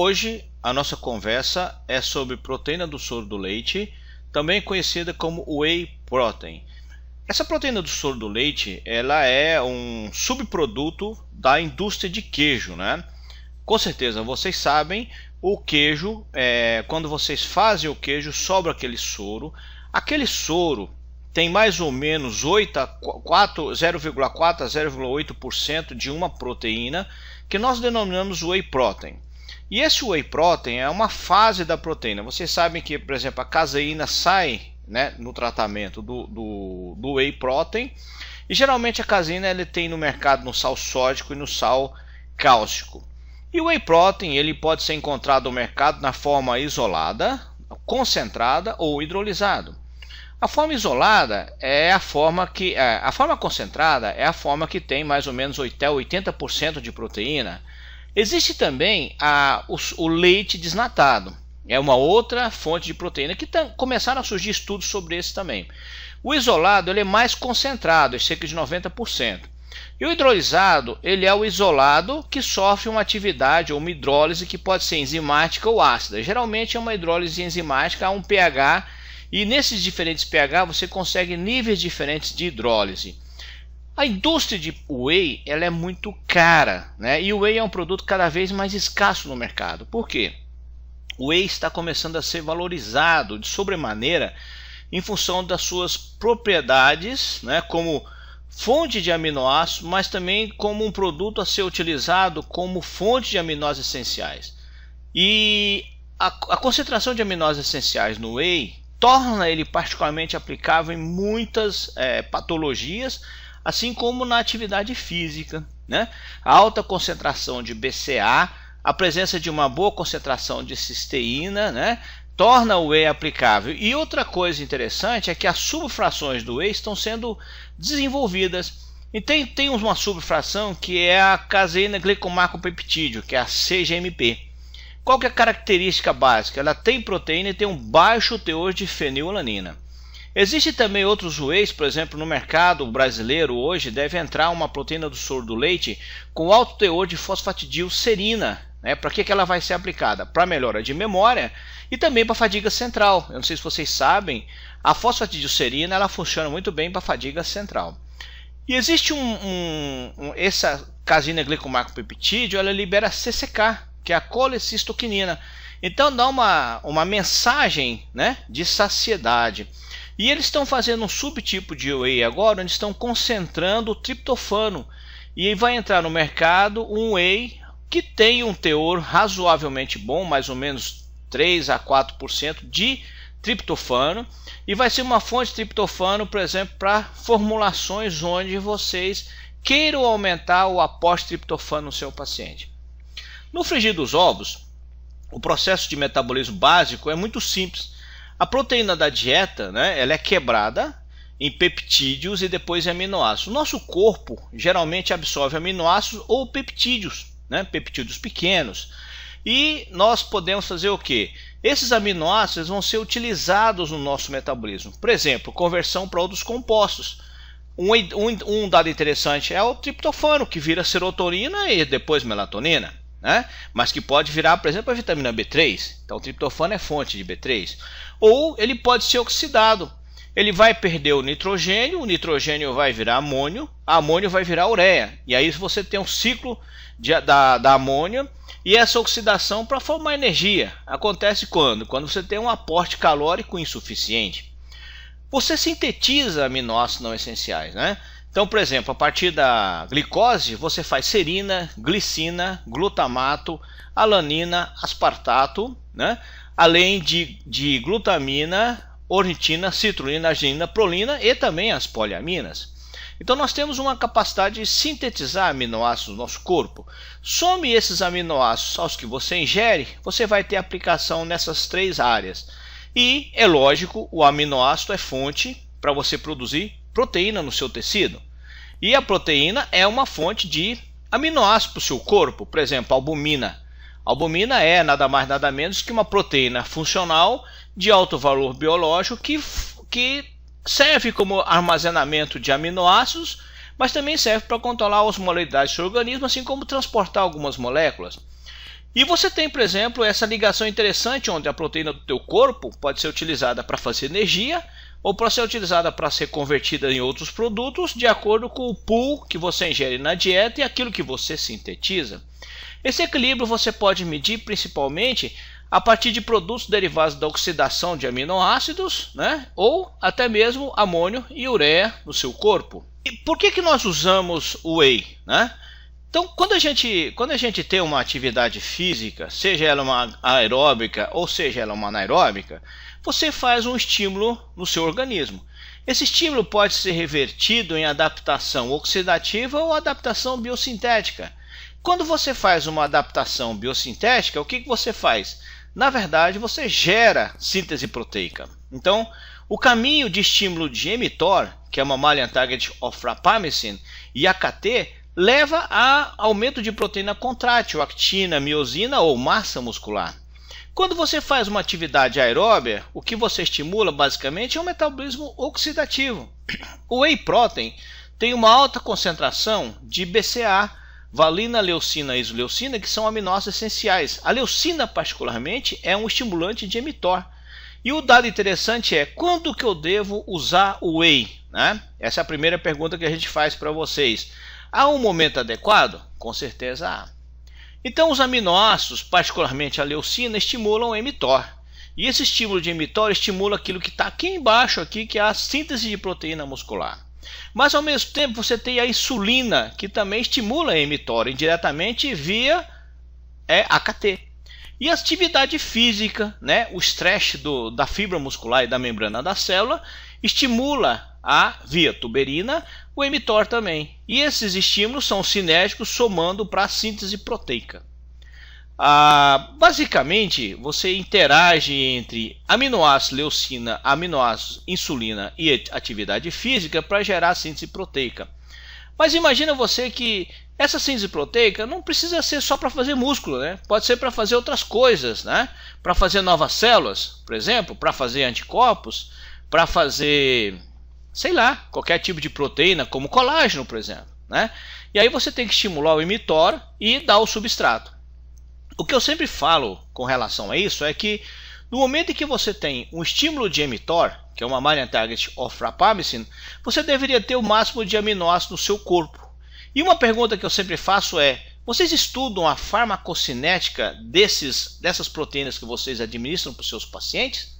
Hoje a nossa conversa é sobre proteína do soro do leite, também conhecida como Whey Protein. Essa proteína do soro do leite, ela é um subproduto da indústria de queijo, né? Com certeza vocês sabem, o queijo, quando vocês fazem o queijo, sobra aquele soro. Aquele soro tem mais ou menos 0,4 a 0,8% de uma proteína que nós denominamos Whey Protein. E esse Whey Protein é uma fase da proteína. Vocês sabem que, por exemplo, a caseína sai, né, no tratamento do Whey Protein. E geralmente a caseína ele tem no mercado no sal sódico e no sal cáustico. E o Whey Protein ele pode ser encontrado no mercado na forma isolada, concentrada ou hidrolisado. A forma isolada é a forma que a forma concentrada é a forma que tem mais ou menos até 80% de proteína. Existe também o leite desnatado. É uma outra fonte de proteína que começaram a surgir estudos sobre esse também. O isolado ele é mais concentrado, é cerca de 90%. E o hidrolisado ele é o isolado que sofre uma atividade ou uma hidrólise que pode ser enzimática ou ácida. Geralmente é uma hidrólise enzimática a um pH. E nesses diferentes pH você consegue níveis diferentes de hidrólise. A indústria de whey ela é muito cara, né? E o whey é um produto cada vez mais escasso no mercado. Por quê? O whey está começando a ser valorizado de sobremaneira em função das suas propriedades, né? Como fonte de aminoácidos, mas também como um produto a ser utilizado como fonte de aminoácidos essenciais. E a concentração de aminoácidos essenciais no whey torna ele particularmente aplicável em muitas patologias, assim como na atividade física, né? A alta concentração de BCA, a presença de uma boa concentração de cisteína, né, torna o whey aplicável. E outra coisa interessante é que as subfrações do whey estão sendo desenvolvidas. E tem uma subfração que é a caseína glicomacropeptídeo, que é a CGMP. Qual que é a característica básica? Ela tem proteína e tem um baixo teor de fenilalanina. Existem também outros wheys, por exemplo, no mercado brasileiro hoje deve entrar uma proteína do soro do leite com alto teor de fosfatidilcerina. Né? Para que ela vai ser aplicada? Para melhora de memória e também para fadiga central. Eu não sei se vocês sabem, a fosfatidilcerina ela funciona muito bem para fadiga central. E existe essa caseína glicomacropeptídeo, ela libera CCK, que é a colecistoquinina. Então dá uma mensagem, né, de saciedade. E eles estão fazendo um subtipo de whey agora, onde estão concentrando o triptofano. E vai entrar no mercado um whey que tem um teor razoavelmente bom, mais ou menos 3 a 4% de triptofano. E vai ser uma fonte de triptofano, por exemplo, para formulações onde vocês queiram aumentar o aporte de triptofano no seu paciente. No frigir dos ovos, o processo de metabolismo básico é muito simples. A proteína da dieta, né, ela é quebrada em peptídeos e depois em aminoácidos. O nosso corpo geralmente absorve aminoácidos ou peptídeos, né, peptídeos pequenos. E nós podemos fazer o quê? Esses aminoácidos vão ser utilizados no nosso metabolismo. Por exemplo, conversão para outros compostos. Um dado interessante é o triptofano, que vira serotonina e depois melatonina. Né? Mas que pode virar, por exemplo, a vitamina B3. Então o triptofano é fonte de B3. Ou ele pode ser oxidado. Ele vai perder o nitrogênio vai virar amônio, a amônio vai virar ureia. E aí você tem um ciclo da amônia e essa oxidação para formar energia. Acontece quando? Quando você tem um aporte calórico insuficiente. Você sintetiza aminoácidos não essenciais, né? Então, por exemplo, a partir da glicose, você faz serina, glicina, glutamato, alanina, aspartato, né? Além de glutamina, ornitina, citrulina, arginina, prolina e também as poliaminas. Então, nós temos uma capacidade de sintetizar aminoácidos no nosso corpo. Some esses aminoácidos aos que você ingere, você vai ter aplicação nessas três áreas. E, é lógico, o aminoácido é fonte para você produzir proteína no seu tecido. E a proteína é uma fonte de aminoácidos para o seu corpo. Por exemplo, a albumina. A albumina é nada mais nada menos que uma proteína funcional de alto valor biológico que serve como armazenamento de aminoácidos, mas também serve para controlar a osmolaridade do seu organismo, assim como transportar algumas moléculas. E você tem, por exemplo, essa ligação interessante onde a proteína do teu corpo pode ser utilizada para fazer energia ou para ser utilizada para ser convertida em outros produtos de acordo com o pool que você ingere na dieta e aquilo que você sintetiza. Esse equilíbrio você pode medir principalmente a partir de produtos derivados da oxidação de aminoácidos, né? Ou até mesmo amônio e ureia no seu corpo. E por que nós usamos o whey, né? Então, quando a gente tem uma atividade física, seja ela uma aeróbica ou seja ela uma anaeróbica, você faz um estímulo no seu organismo. Esse estímulo pode ser revertido em adaptação oxidativa ou adaptação biosintética. Quando você faz uma adaptação biosintética, o que você faz? Na verdade, você gera síntese proteica. Então, o caminho de estímulo de mTOR, que é Mammalian Target of Rapamycin, e AKT, leva a aumento de proteína contrátil, actina, miosina ou massa muscular. Quando você faz uma atividade aeróbia, o que você estimula basicamente é o metabolismo oxidativo. O whey protein tem uma alta concentração de BCA, valina, leucina e isoleucina, que são aminoácidos essenciais. A leucina, particularmente, é um estimulante de mTOR. E o dado interessante é, quando que eu devo usar o whey, né? Essa é a primeira pergunta que a gente faz para vocês. Há um momento adequado? Com certeza há. Então os aminoácidos, particularmente a leucina, estimulam o mTOR. E esse estímulo de mTOR estimula aquilo que está aqui embaixo, aqui, que é a síntese de proteína muscular. Mas ao mesmo tempo você tem a insulina, que também estimula a mTOR indiretamente via AKT. E a atividade física, né, o estresse da fibra muscular e da membrana da célula, estimula via tuberina o mTOR também. E esses estímulos são sinérgicos, somando para a síntese proteica. Basicamente, você interage entre aminoácidos leucina, aminoácidos insulina e atividade física para gerar a síntese proteica. Mas imagina você que essa síntese proteica não precisa ser só para fazer músculo, né? Pode ser para fazer outras coisas, né? Para fazer novas células, por exemplo, para fazer anticorpos, para fazer, sei lá, qualquer tipo de proteína, como colágeno, por exemplo, né? E aí você tem que estimular o mTOR e dar o substrato. O que eu sempre falo com relação a isso é que no momento em que você tem um estímulo de mTOR, que é uma Mammalian Target of Rapamycin, você deveria ter o máximo de aminoácidos no seu corpo. E uma pergunta que eu sempre faço é, vocês estudam a farmacocinética dessas proteínas que vocês administram para os seus pacientes?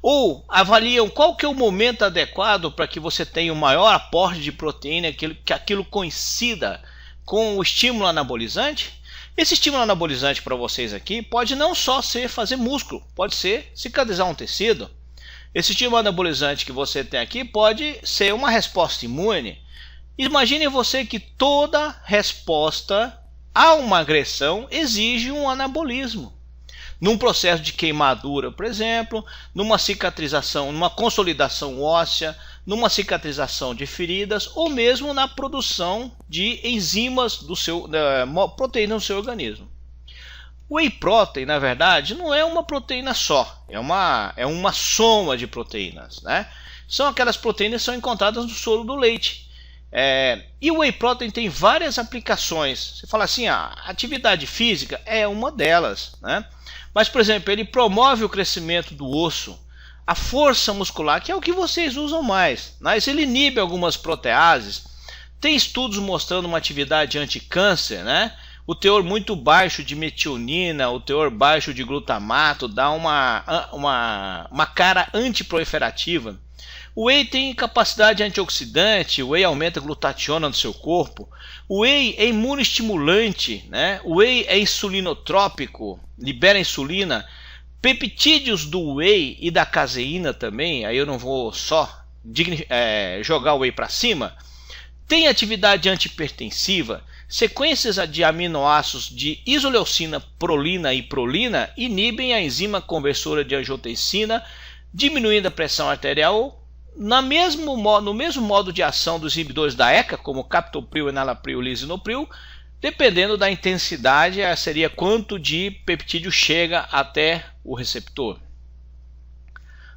Ou avaliam qual que é o momento adequado para que você tenha o maior aporte de proteína, que aquilo coincida com o estímulo anabolizante? Esse estímulo anabolizante para vocês aqui pode não só ser fazer músculo, pode ser cicatrizar um tecido. Esse estímulo anabolizante que você tem aqui pode ser uma resposta imune. Imagine você que toda resposta a uma agressão exige um anabolismo. Num processo de queimadura, por exemplo, numa cicatrização, numa consolidação óssea, numa cicatrização de feridas ou mesmo na produção de enzimas proteína no seu organismo. O whey protein, na verdade, não é uma proteína só, é uma soma de proteínas, né? São aquelas proteínas que são encontradas no soro do leite. E o whey protein tem várias aplicações. Você fala assim, a atividade física é uma delas, né? Mas, por exemplo, ele promove o crescimento do osso, a força muscular, que é o que vocês usam mais, mas ele inibe algumas proteases. Tem estudos mostrando uma atividade anticâncer, né? O teor muito baixo de metionina, o teor baixo de glutamato dá uma cara antiproliferativa. O whey tem capacidade antioxidante, o whey aumenta a glutationa no seu corpo, o whey é imunoestimulante, né? O whey é insulinotrópico, libera insulina, peptídeos do whey e da caseína também, aí eu não vou só jogar o whey para cima, tem atividade antipertensiva, sequências de aminoácidos de isoleucina, prolina e prolina inibem a enzima conversora de angiotensina, diminuindo a pressão arterial, no mesmo modo de ação dos inibidores da ECA, como captopril, enalapril, lisinopril, dependendo da intensidade, seria quanto de peptídeo chega até o receptor.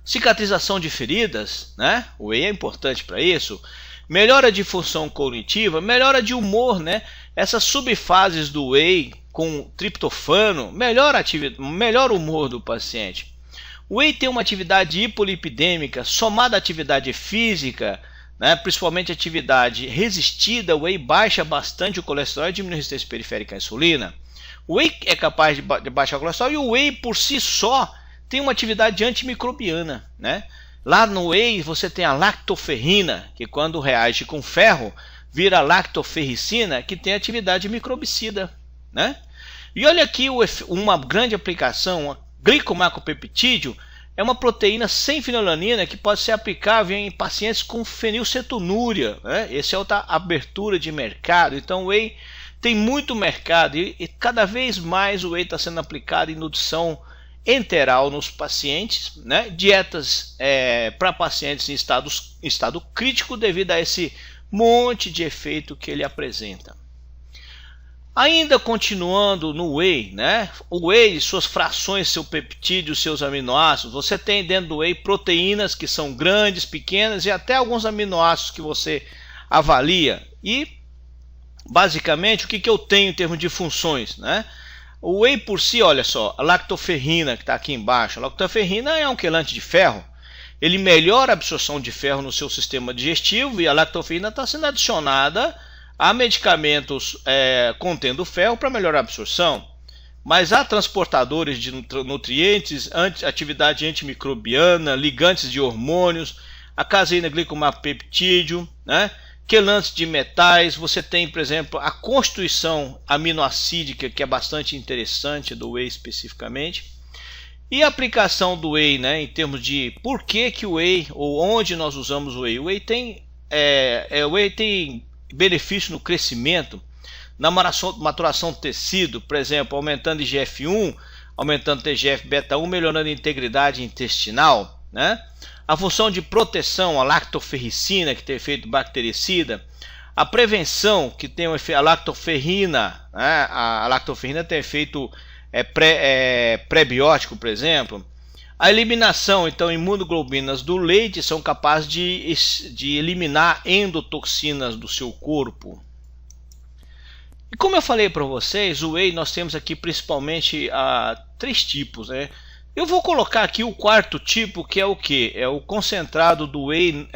Cicatrização de feridas, né? O whey é importante para isso. Melhora de função cognitiva, melhora de humor, né? Essas subfases do whey, com triptofano, melhora o humor do paciente. O whey tem uma atividade hipolipidêmica somada à atividade física, né, principalmente atividade resistida. O whey baixa bastante o colesterol e diminui a resistência periférica à insulina. O whey é capaz de baixar o colesterol e o whey por si só tem uma atividade antimicrobiana, né? Lá no whey você tem a lactoferrina, que quando reage com ferro vira lactoferricina, que tem atividade microbicida, né? E olha aqui uma grande aplicação, o glicomacropeptídeo é uma proteína sem fenilalanina que pode ser aplicável em pacientes com fenilcetonúria, né? Essa é outra abertura de mercado. Então o whey tem muito mercado e cada vez mais o whey está sendo aplicado em nutrição enteral nos pacientes, né? Dietas para pacientes em estado crítico devido a esse monte de efeito que ele apresenta. Ainda continuando no whey, né? O whey, suas frações, seu peptídeo, seus aminoácidos, você tem dentro do whey proteínas que são grandes, pequenas e até alguns aminoácidos que você avalia. E basicamente o que eu tenho em termos de funções, né? O whey por si, olha só, a lactoferrina que está aqui embaixo, a lactoferrina é um quelante de ferro. Ele melhora a absorção de ferro no seu sistema digestivo e a lactoferrina está sendo adicionada a medicamentos contendo ferro para melhorar a absorção. Mas há transportadores de nutrientes, atividade antimicrobiana, ligantes de hormônios, a caseína glicomapeptídeo, né? Quelantes de metais. Você tem, por exemplo, a constituição aminoacídica, que é bastante interessante do whey especificamente. E a aplicação do whey, né, em termos de por que o whey, ou onde nós usamos o whey. O whey tem benefício no crescimento, na maturação do tecido, por exemplo, aumentando IGF-1, aumentando TGF-beta-1, melhorando a integridade intestinal, né? A função de proteção, a lactoferricina, que tem efeito bactericida, a prevenção, que tem um efeito, a lactoferrina, né? A lactoferrina tem efeito pré-biótico, por exemplo. A eliminação, então, imunoglobulinas do leite são capazes de eliminar endotoxinas do seu corpo. E como eu falei para vocês, o whey nós temos aqui principalmente 3 tipos, né? Eu vou colocar aqui o 4º tipo, que é o que? É o concentrado do whey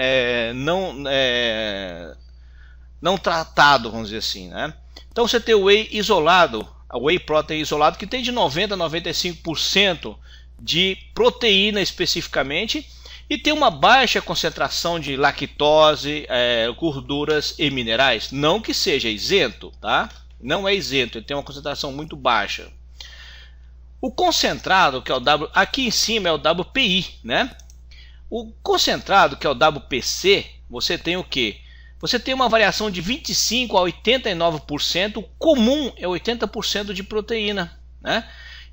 não tratado, vamos dizer assim, né? Então você tem o whey isolado, a whey protein isolado, que tem de 90% a 95% de proteína especificamente, e tem uma baixa concentração de lactose, gorduras e minerais. Não que seja isento, tá? Não é isento, ele tem uma concentração muito baixa. O concentrado, que é o aqui em cima é o WPI, né? O concentrado, que é o WPC, você tem o que? Você tem uma variação de 25% a 89%, o comum é 80% de proteína, né?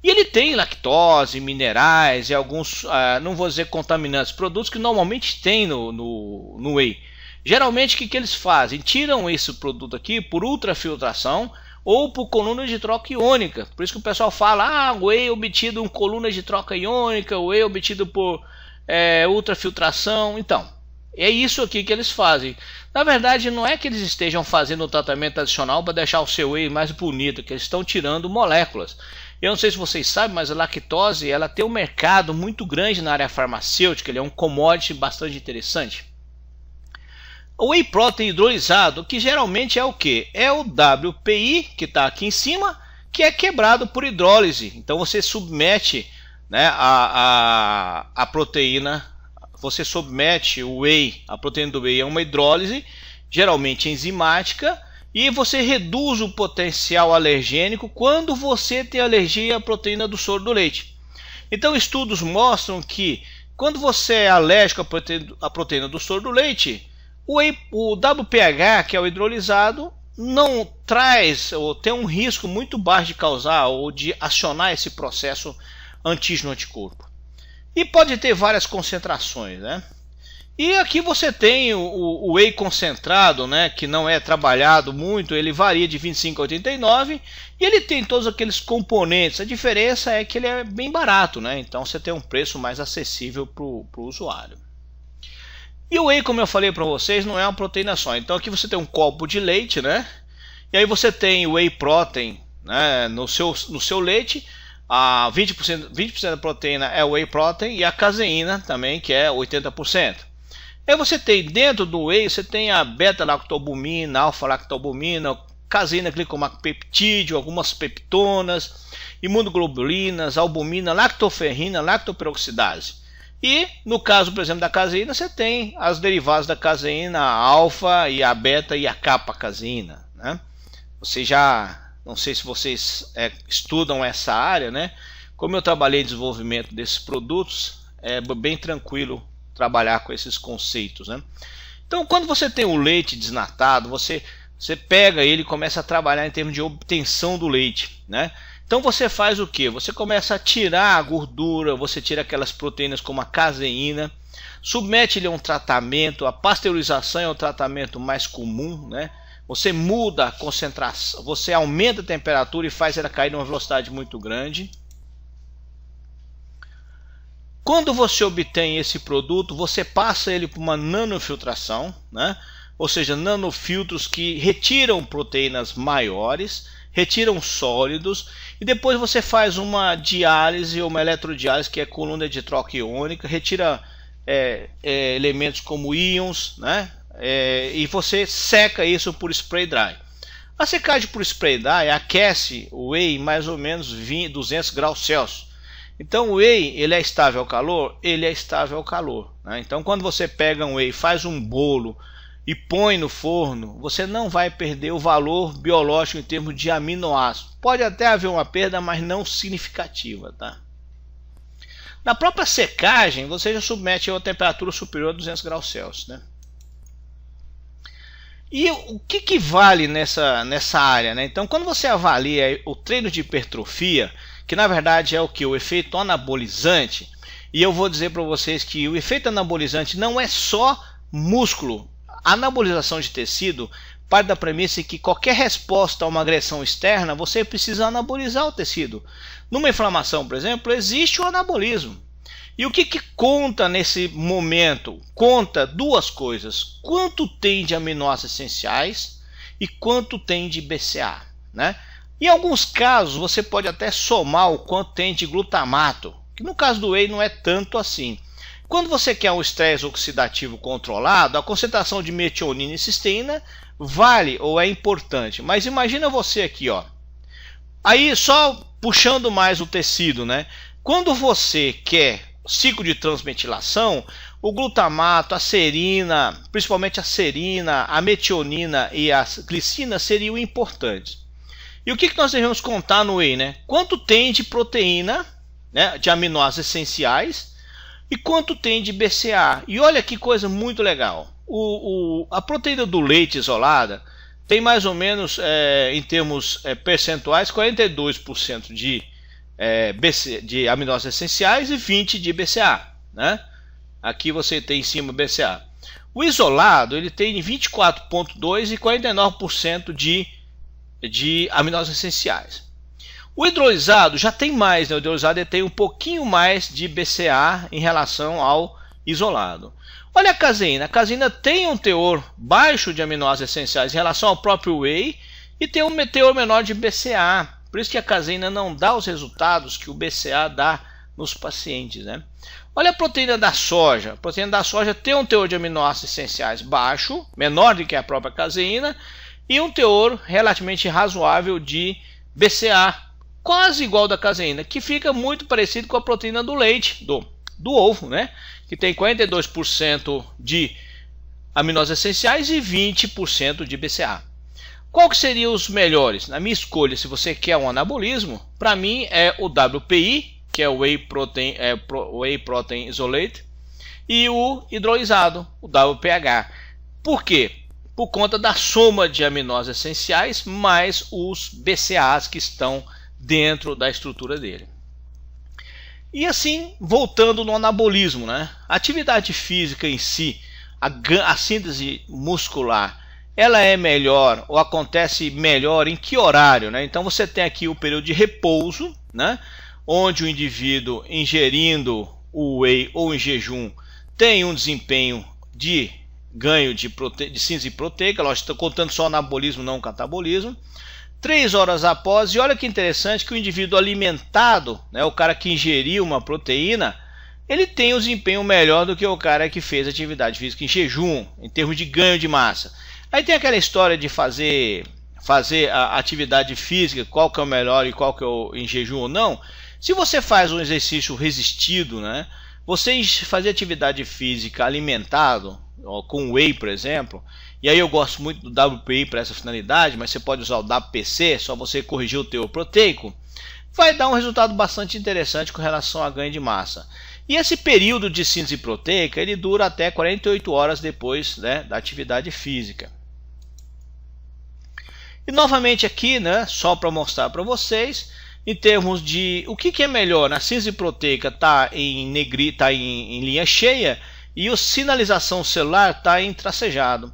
E ele tem lactose, minerais e alguns, não vou dizer contaminantes, produtos que normalmente tem no whey. Geralmente o que eles fazem? Tiram esse produto aqui por ultrafiltração ou por coluna de troca iônica. Por isso que o pessoal fala, whey obtido em coluna de troca iônica, whey obtido por ultrafiltração. Então, é isso aqui que eles fazem. Na verdade, não é que eles estejam fazendo um tratamento adicional para deixar o seu whey mais bonito, que eles estão tirando moléculas. Eu não sei se vocês sabem, mas a lactose ela tem um mercado muito grande na área farmacêutica, ele é um commodity bastante interessante. O whey protein hidrolisado, que geralmente é o que? É o WPI, que está aqui em cima, que é quebrado por hidrólise. Então você submete, né, a proteína, você submete o whey, a proteína do whey a uma hidrólise, geralmente enzimática, e você reduz o potencial alergênico quando você tem alergia à proteína do soro do leite. Então estudos mostram que quando você é alérgico à proteína do soro do leite, o WPH, que é o hidrolisado, não traz ou tem um risco muito baixo de causar ou de acionar esse processo antígeno-anticorpo. E pode ter várias concentrações, né? E aqui você tem o whey concentrado, né, que não é trabalhado muito, ele varia de 25 a 89 e ele tem todos aqueles componentes. A diferença é que ele é bem barato, né? Então você tem um preço mais acessível para o usuário. E o whey, como eu falei para vocês, não é uma proteína só. Então aqui você tem um copo de leite, né? E aí você tem o whey protein, né, no seu leite, a 20% da proteína é whey protein e a caseína também, que é 80%. Aí você tem dentro do whey, você tem a beta-lactalbumina, alfa-lactalbumina, caseína, glicomacpeptídeo, algumas peptonas, imunoglobulinas, albumina, lactoferrina, lactoperoxidase. E no caso, por exemplo, da caseína, você tem as derivadas da caseína, a alfa e a beta e a kappa-caseína, né? Você já, não sei se vocês estudam essa área, né? Como eu trabalhei em desenvolvimento desses produtos, é bem tranquilo trabalhar com esses conceitos, né? Então, quando você tem o leite desnatado, você pega ele e começa a trabalhar em termos de obtenção do leite, né? Então você faz o que? Você começa a tirar a gordura, você tira aquelas proteínas como a caseína, submete ele a um tratamento. A pasteurização é o tratamento mais comum, né? Você muda a concentração, você aumenta a temperatura e faz ela cair numa velocidade muito grande. Quando você obtém esse produto, você passa ele por uma nanofiltração, né? Ou seja, nanofiltros que retiram proteínas maiores, retiram sólidos, e depois você faz uma diálise ou uma eletrodiálise, que é coluna de troca iônica, retira elementos como íons, né? E você seca isso por spray dry. A secagem por spray dry aquece o whey em mais ou menos 200 graus Celsius. Então o whey, ele é estável ao calor? Ele é estável ao calor, né? Então quando você pega um whey, faz um bolo e põe no forno, você não vai perder o valor biológico em termos de aminoácidos. Pode até haver uma perda, mas não significativa, tá? Na própria secagem, você já submete a uma temperatura superior a 200 graus Celsius, né? E o que vale nessa área, né? Então, quando você avalia o treino de hipertrofia, que na verdade é o que? O efeito anabolizante, e eu vou dizer para vocês que o efeito anabolizante não é só músculo. A anabolização de tecido parte da premissa que qualquer resposta a uma agressão externa, você precisa anabolizar o tecido. Numa inflamação, por exemplo, existe o anabolismo. E o que conta nesse momento? Conta duas coisas: quanto tem de aminoácidos essenciais e quanto tem de BCA, né? Em alguns casos você pode até somar o quanto tem de glutamato, que no caso do whey não é tanto assim. Quando você quer um estresse oxidativo controlado, a concentração de metionina e cisteína vale ou é importante. Mas imagina você aqui, ó. Aí só puxando mais o tecido, né? Quando você quer ciclo de transmetilação, o glutamato, a serina, principalmente a serina, a metionina e a glicina seriam importantes. E o que nós devemos contar no whey, né? Quanto tem de proteína, né, de aminoácidos essenciais, e quanto tem de BCA. E olha que coisa muito legal. A proteína do leite isolada tem mais ou menos, em termos percentuais, 42% de aminoácidos essenciais e 20% de BCA, né? Aqui você tem em cima BCA. O isolado ele tem 24,2% e 49% de aminoácidos essenciais. O hidrolisado já tem mais, né? O hidrolisado ele tem um pouquinho mais de BCA em relação ao isolado. Olha a caseína. A caseína tem um teor baixo de aminoácidos essenciais em relação ao próprio whey e tem um teor menor de BCA. Por isso que a caseína não dá os resultados que o BCA dá nos pacientes, né? Olha a proteína da soja. A proteína da soja tem um teor de aminoácidos essenciais baixo, menor do que a própria caseína, e um teor relativamente razoável de BCA, quase igual da caseína, que fica muito parecido com a proteína do leite, do ovo, né? Que tem 42% de aminoácidos essenciais e 20% de BCA. Qual que seriam os melhores? Na minha escolha, se você quer um anabolismo, para mim é o WPI, que é o Whey Protein Isolate, e o hidrolisado, o WPH. Por quê? Por conta da soma de aminoácidos essenciais mais os BCAAs que estão dentro da estrutura dele. E assim, voltando no anabolismo, né? A atividade física em si, a síntese muscular, ela é melhor ou acontece melhor em que horário, né? Então você tem aqui o período de repouso, né? Onde o indivíduo ingerindo o whey ou em jejum tem um desempenho de ganho de síntese proteica. Nós estamos contando só anabolismo, não catabolismo. 3 horas após, e olha que interessante que o indivíduo alimentado, né, o cara que ingeriu uma proteína, ele tem um desempenho melhor do que o cara que fez atividade física em jejum, em termos de ganho de massa. Aí tem aquela história de fazer a atividade física, qual que é o melhor e qual que é o em jejum ou não. Se você faz um exercício resistido, né, você fazer atividade física alimentado, ó, com whey, por exemplo, e aí eu gosto muito do WPI para essa finalidade, mas você pode usar o WPC, só você corrigir o teor proteico, vai dar um resultado bastante interessante com relação a ganho de massa. E esse período de síntese proteica, ele dura até 48 horas depois, né, da atividade física. E novamente aqui, né, só para mostrar para vocês, em termos de o que é melhor, a síntese proteica está em negrito, tá em linha cheia, e a sinalização celular está em tracejado.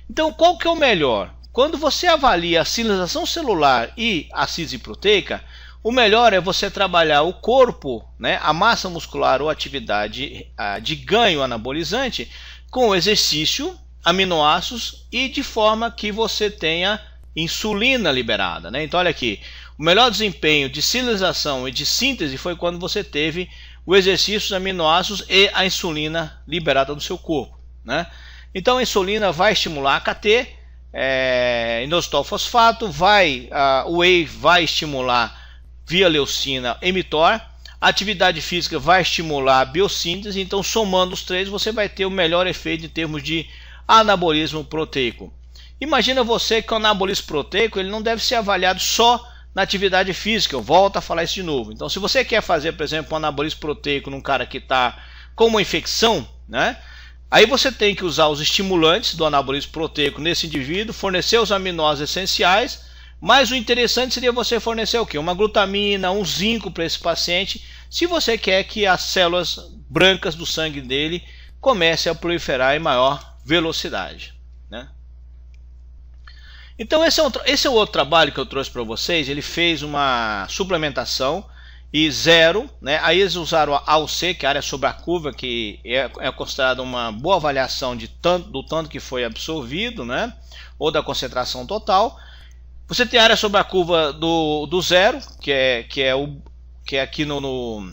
Então, qual que é o melhor? Quando você avalia a sinalização celular e a síntese proteica, o melhor é você trabalhar o corpo, né, a massa muscular ou atividade de ganho anabolizante com exercício, aminoácidos e de forma que você tenha insulina liberada, né? Então olha aqui, o melhor desempenho de sinalização e de síntese foi quando você teve o exercício, os aminoácidos e a insulina liberada do seu corpo, né? Então a insulina vai estimular a KT, inositol fosfato, o whey vai estimular via leucina mTOR, a atividade física vai estimular a biossíntese. Então somando os três você vai ter o melhor efeito em termos de anabolismo proteico. Imagina você que o anabolismo proteico ele não deve ser avaliado só na atividade física, eu volto a falar isso de novo. Então se você quer fazer, por exemplo, um anabolismo proteico num cara que está com uma infecção, né? Aí você tem que usar os estimulantes do anabolismo proteico nesse indivíduo, fornecer os aminoácidos essenciais, mas o interessante seria você fornecer o quê? Uma glutamina, um zinco para esse paciente, se você quer que as células brancas do sangue dele comecem a proliferar em maior velocidade, né? Então esse é o outro trabalho que eu trouxe para vocês. Ele fez uma suplementação e zero, né? Aí eles usaram a AUC, que é a área sobre a curva, que é considerada uma boa avaliação do tanto que foi absorvido, né? Ou da concentração total. Você tem a área sobre a curva do zero, que é aqui no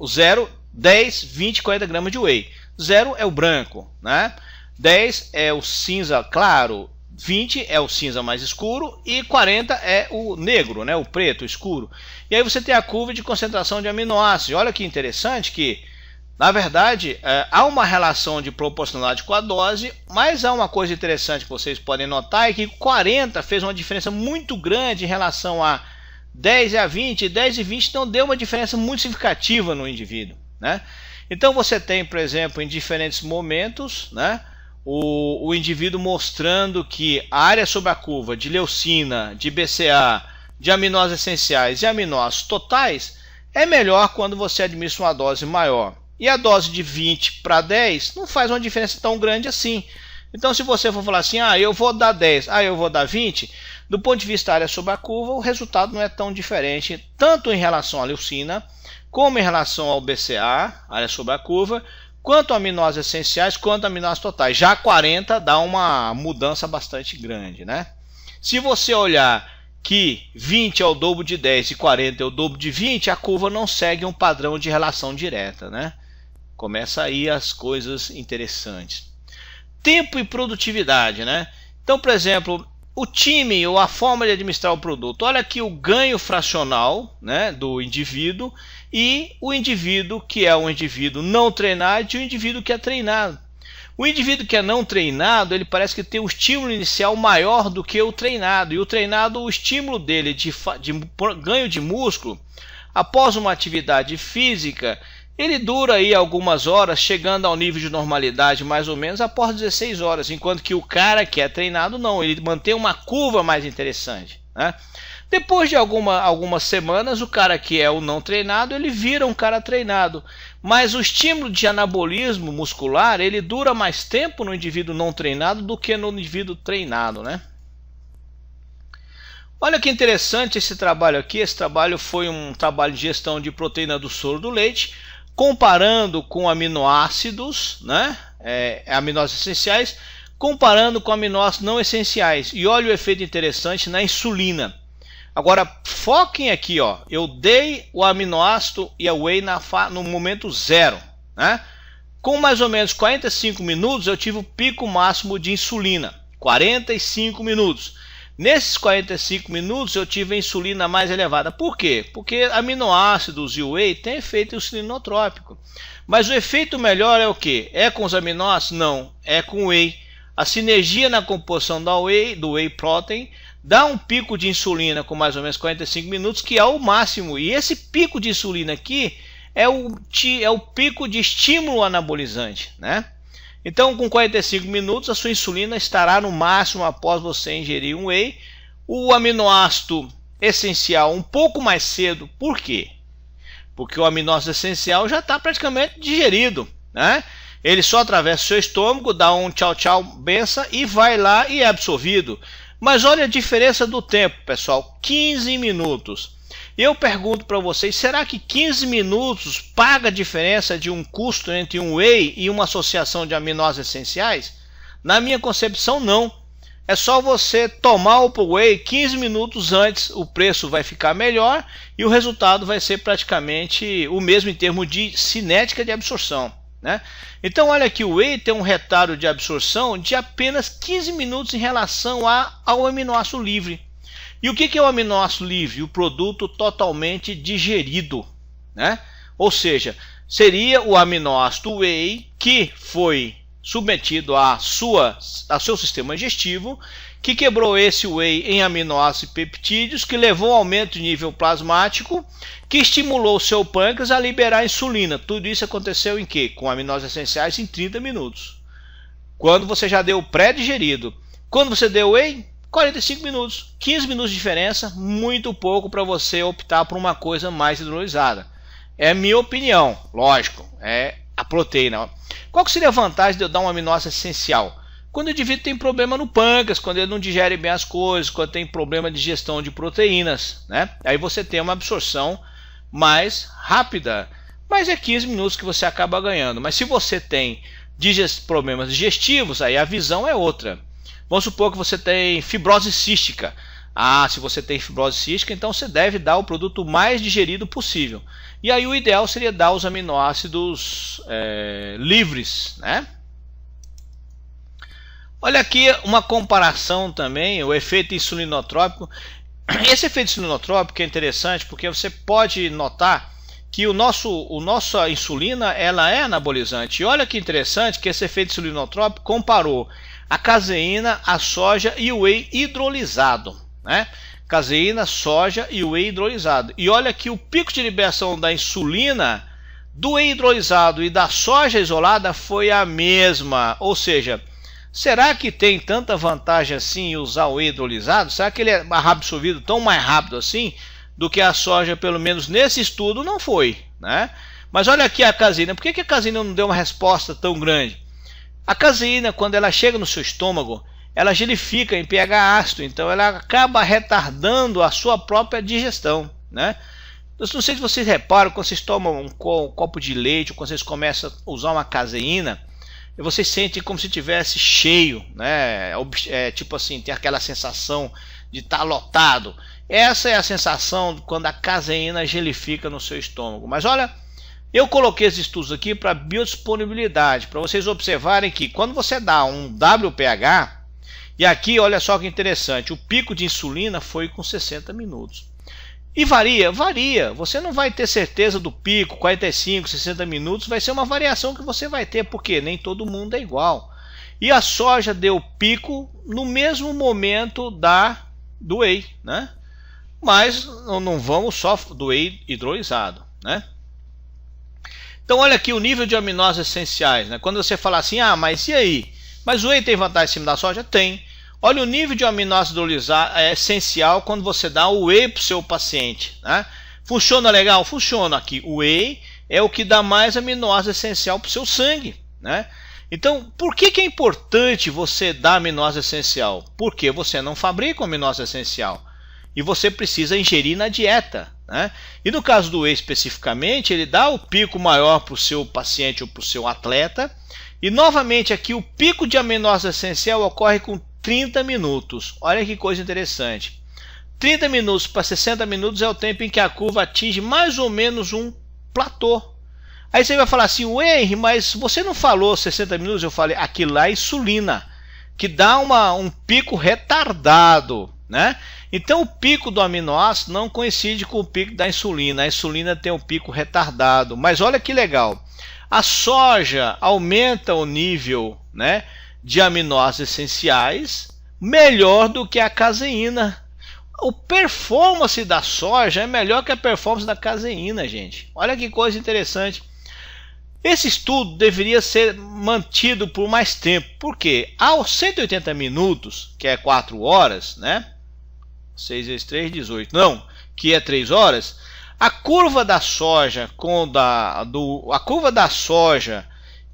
0, 10, 20, 40 gramas de whey. 0 é o branco, né? 10 é o cinza claro, 20 é o cinza mais escuro e 40 é o negro, né, o preto escuro. E aí você tem a curva de concentração de aminoácidos. Olha que interessante que, na verdade, há uma relação de proporcionalidade com a dose, mas há uma coisa interessante que vocês podem notar, é que 40 fez uma diferença muito grande em relação a 10 e a 20, 10 e 20 não deu uma diferença muito significativa no indivíduo, né? Então você tem, por exemplo, em diferentes momentos, né, o indivíduo mostrando que a área sobre a curva de leucina, de BCA, de aminoácidos essenciais e aminoácidos totais é melhor quando você administra uma dose maior. E a dose de 20 para 10 não faz uma diferença tão grande assim. Então se você for falar assim, eu vou dar 10, eu vou dar 20, do ponto de vista da área sobre a curva, o resultado não é tão diferente, tanto em relação à leucina, como em relação ao BCA, área sobre a curva, quanto aminoácidos essenciais, quanto aminoácidos totais. Já 40 dá uma mudança bastante grande, né? Se você olhar que 20 é o dobro de 10 e 40 é o dobro de 20, a curva não segue um padrão de relação direta, né? Começa aí as coisas interessantes. Tempo e produtividade, né? Então, por exemplo, o time ou a forma de administrar o produto. Olha aqui o ganho fracional, né, do indivíduo e o indivíduo que é um indivíduo não treinado e o indivíduo que é treinado. O indivíduo que é não treinado, ele parece que tem um estímulo inicial maior do que o treinado. E o treinado, o estímulo dele de ganho de músculo, após uma atividade física, ele dura aí algumas horas, chegando ao nível de normalidade mais ou menos após 16 horas. Enquanto que o cara que é treinado não, ele mantém uma curva mais interessante, né? Depois de algumas semanas, o cara que é o não treinado, ele vira um cara treinado. Mas o estímulo de anabolismo muscular, ele dura mais tempo no indivíduo não treinado do que no indivíduo treinado, né? Olha que interessante esse trabalho aqui. Esse trabalho foi um trabalho de gestão de proteína do soro do leite, comparando com aminoácidos, né? Aminoácidos essenciais, comparando com aminoácidos não essenciais. E olha o efeito interessante na insulina. Agora, foquem aqui, ó. Eu dei o aminoácido e a whey no momento zero, né? Com mais ou menos 45 minutos, eu tive o pico máximo de insulina. 45 minutos. Nesses 45 minutos, eu tive a insulina mais elevada. Por quê? Porque aminoácidos e whey têm efeito insulinotrópico. Mas o efeito melhor é o quê? É com os aminoácidos? Não, é com o whey. A sinergia na composição do whey protein dá um pico de insulina com mais ou menos 45 minutos, que é o máximo. E esse pico de insulina aqui é o pico de estímulo anabolizante, né? Então, com 45 minutos, a sua insulina estará no máximo após você ingerir um whey. O aminoácido essencial um pouco mais cedo. Por quê? Porque o aminoácido essencial já está praticamente digerido, né? Ele só atravessa o seu estômago, dá um tchau, tchau, benção e vai lá e é absorvido. Mas olha a diferença do tempo, pessoal, 15 minutos. Eu pergunto para vocês, será que 15 minutos paga a diferença de um custo entre um whey e uma associação de aminoácidos essenciais? Na minha concepção, não. É só você tomar o whey 15 minutos antes, o preço vai ficar melhor e o resultado vai ser praticamente o mesmo em termos de cinética de absorção, né? Então olha aqui, o whey tem um retardo de absorção de apenas 15 minutos em relação ao aminoácido livre. E o que é o aminoácido livre? O produto totalmente digerido, né? Ou seja, seria o aminoácido whey que foi submetido ao seu sistema digestivo, que quebrou esse whey em aminoácidos e peptídeos, que levou ao aumento de nível plasmático, que estimulou o seu pâncreas a liberar insulina. Tudo isso aconteceu em quê? Com aminoácidos essenciais em 30 minutos. Quando você já deu pré-digerido. Quando você deu whey, 45 minutos. 15 minutos de diferença, muito pouco para você optar por uma coisa mais hidrolisada. É minha opinião, lógico, é a proteína. Qual que seria a vantagem de eu dar um aminoácido essencial? Quando o indivíduo tem problema no pâncreas, quando ele não digere bem as coisas, quando tem problema de digestão de proteínas, né? Aí você tem uma absorção mais rápida, mas é 15 minutos que você acaba ganhando. Mas se você tem problemas digestivos, aí a visão é outra. Vamos supor que você tem fibrose cística. Se você tem fibrose cística, então você deve dar o produto mais digerido possível. E aí o ideal seria dar os aminoácidos livres, né? Olha aqui uma comparação também, o efeito insulinotrópico. Esse efeito insulinotrópico é interessante porque você pode notar que nossa insulina ela é anabolizante. E olha que interessante que esse efeito insulinotrópico comparou a caseína, a soja e o whey hidrolisado, né? Caseína, soja e whey hidrolisado. E olha que o pico de liberação da insulina do whey hidrolisado e da soja isolada foi a mesma. Ou seja, será que tem tanta vantagem assim em usar o whey hidrolisado? Será que ele é absorvido tão mais rápido assim do que a soja? Pelo menos nesse estudo não foi, né? Mas olha aqui a caseína. Por que a caseína não deu uma resposta tão grande? A caseína, quando ela chega no seu estômago, ela gelifica em pH ácido, então ela acaba retardando a sua própria digestão, né? Eu não sei se vocês reparam, quando vocês tomam um copo de leite, ou quando vocês começam a usar uma caseína, vocês sentem como se estivesse cheio, né? Tipo assim, tem aquela sensação de estar lotado. Essa é a sensação quando a caseína gelifica no seu estômago. Mas olha, eu coloquei esses estudos aqui para biodisponibilidade, para vocês observarem que quando você dá um WPH, e aqui olha só que interessante, o pico de insulina foi com 60 minutos. E varia, você não vai ter certeza do pico, 45, 60 minutos, vai ser uma variação que você vai ter, porque nem todo mundo é igual. E a soja deu pico no mesmo momento do whey, né? Mas não vamos só do whey hidrolisado, né? Então olha aqui o nível de aminoácidos essenciais, né? Quando você fala assim, mas e aí? Mas o whey tem vantagem em cima da soja? Tem. Olha o nível de aminoácido essencial quando você dá o whey para o seu paciente, né? Funciona legal? Funciona. Aqui o whey é o que dá mais aminoácido essencial para o seu sangue, né? Então, por que é importante você dar aminoácido essencial? Porque você não fabrica o aminoácido essencial e você precisa ingerir na dieta, né? E no caso do whey especificamente, ele dá o pico maior para o seu paciente ou para o seu atleta, E novamente aqui o pico de aminoácido essencial ocorre com 30 minutos. Olha que coisa interessante. 30 minutos para 60 minutos é o tempo em que a curva atinge mais ou menos um platô. Aí você vai falar assim, Henry, mas você não falou 60 minutos? Eu falei, aquilo lá é insulina, que dá um pico retardado, né? Então o pico do aminoácido não coincide com o pico da insulina. A insulina tem um pico retardado. Mas olha que legal. A soja aumenta o nível, né, de aminoácidos essenciais melhor do que a caseína. A performance da soja é melhor que a performance da caseína, gente. Olha que coisa interessante. Esse estudo deveria ser mantido por mais tempo, porque aos 180 minutos, que é 4 horas, né? 6 vezes 3, 18. Não, que é 3 horas. A curva da soja a curva da soja